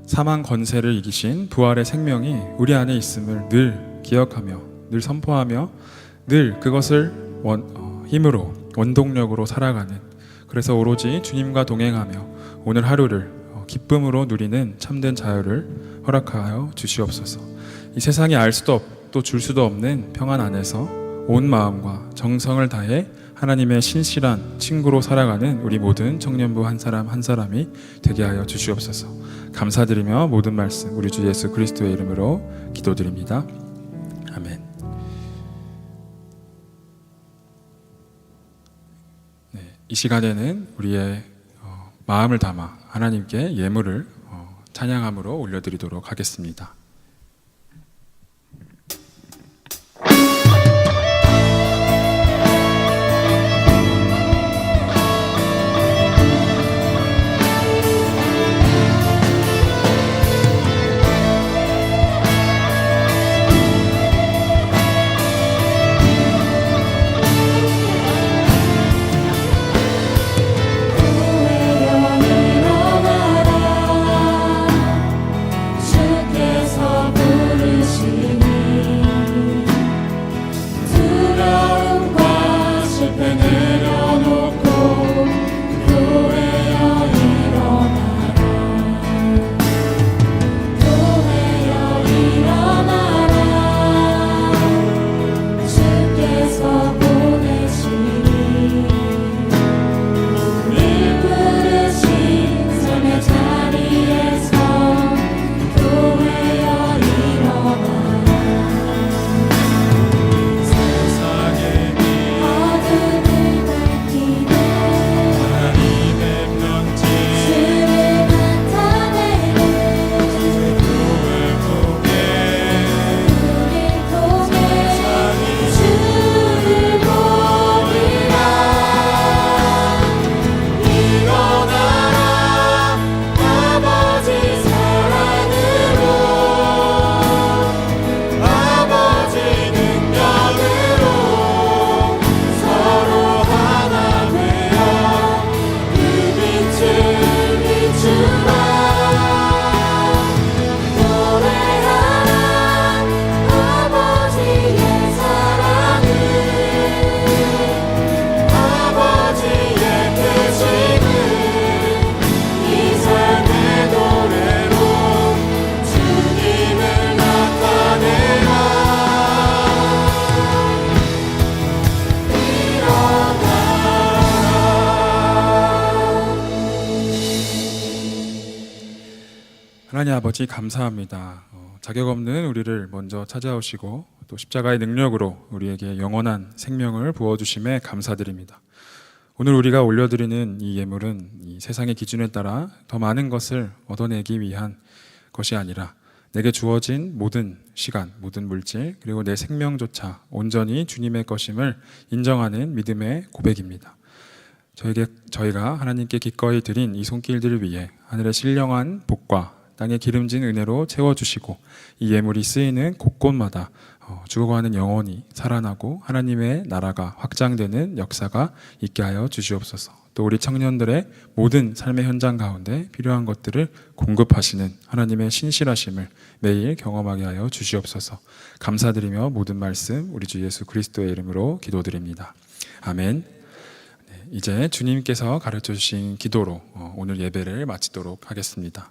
사망 권세를 이기신 부활의 생명이 우리 안에 있음을 늘 기억하며 늘 선포하며 늘 그것을 힘으로 원동력으로 살아가는, 그래서 오로지 주님과 동행하며 오늘 하루를 기쁨으로 누리는 참된 자유를 허락하여 주시옵소서. 이 세상이 알 수도 없고 줄 수도 없는 평안 안에서 온 마음과 정성을 다해 하나님의 신실한 친구로 살아가는 우리 모든 청년부 한 사람 한 사람이 되게 하여 주시옵소서. 감사드리며 모든 말씀 우리 주 예수 그리스도의 이름으로 기도드립니다. 아멘. 이 시간에는 우리의 마음을 담아 하나님께 예물을 찬양함으로 올려드리도록 하겠습니다. 주께서 부르시니 두려움과 실패 내려놓고 교회여 일어나라. 교회여 일어나라. 주께서 보내시니 우리 부르신 삶의 자리에서 교회여 일어나라. 세상의 어둠을 밝히네 하나님의 명지 주를 나타내네. 교회 보게 우릴 통해 주를 보리라. 일어나라 아버지 사랑으로 아버지 능력으로 서로 하나 되어 그 빛을 비추라. 노래하라 아버지의 사랑을 아버지의 계심을 이 삶의 노래로 주님을 나타내라. 하나님 아버지 감사합니다. 자격 없는 우리를 먼저 찾아오시고 또 십자가의 능력으로 우리에게 영원한 생명을 부어주심에 감사드립니다. 오늘 우리가 올려드리는 이 예물은 이 세상의 기준에 따라 더 많은 것을 얻어내기 위한 것이 아니라 내게 주어진 모든 시간, 모든 물질, 그리고 내 생명조차 온전히 주님의 것임을 인정하는 믿음의 고백입니다. 저희가 하나님께 기꺼이 드린 이 손길들을 위해 하늘의 신령한 복과 땅의 기름진 은혜로 채워주시고 이 예물이 쓰이는 곳곳마다 죽어가는 영혼이 살아나고 하나님의 나라가 확장되는 역사가 있게 하여 주시옵소서. 또 우리 청년들의 모든 삶의 현장 가운데 필요한 것들을 공급하시는 하나님의 신실하심을 매일 경험하게 하여 주시옵소서. 감사드리며 모든 말씀 우리 주 예수 그리스도의 이름으로 기도드립니다. 아멘. 이제 주님께서 가르쳐 주신 기도로 오늘 예배를 마치도록 하겠습니다.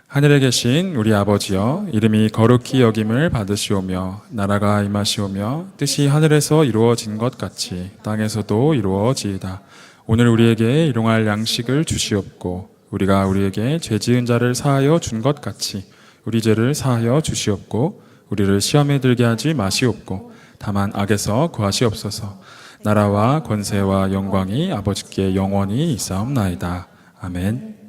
하늘에 계신 우리 아버지여, 이름이 거룩히 여김을 받으시오며 나라가 임하시오며 뜻이 하늘에서 이루어진 것 같이 땅에서도 이루어지이다. 오늘 우리에게 일용할 양식을 주시옵고 우리가 우리에게 죄 지은 자를 사하여 준 것 같이 우리 죄를 사하여 주시옵고 우리를 시험에 들게 하지 마시옵고 다만 악에서 구하시옵소서. 나라와 권세와 영광이 아버지께 영원히 있사옵나이다. 아멘.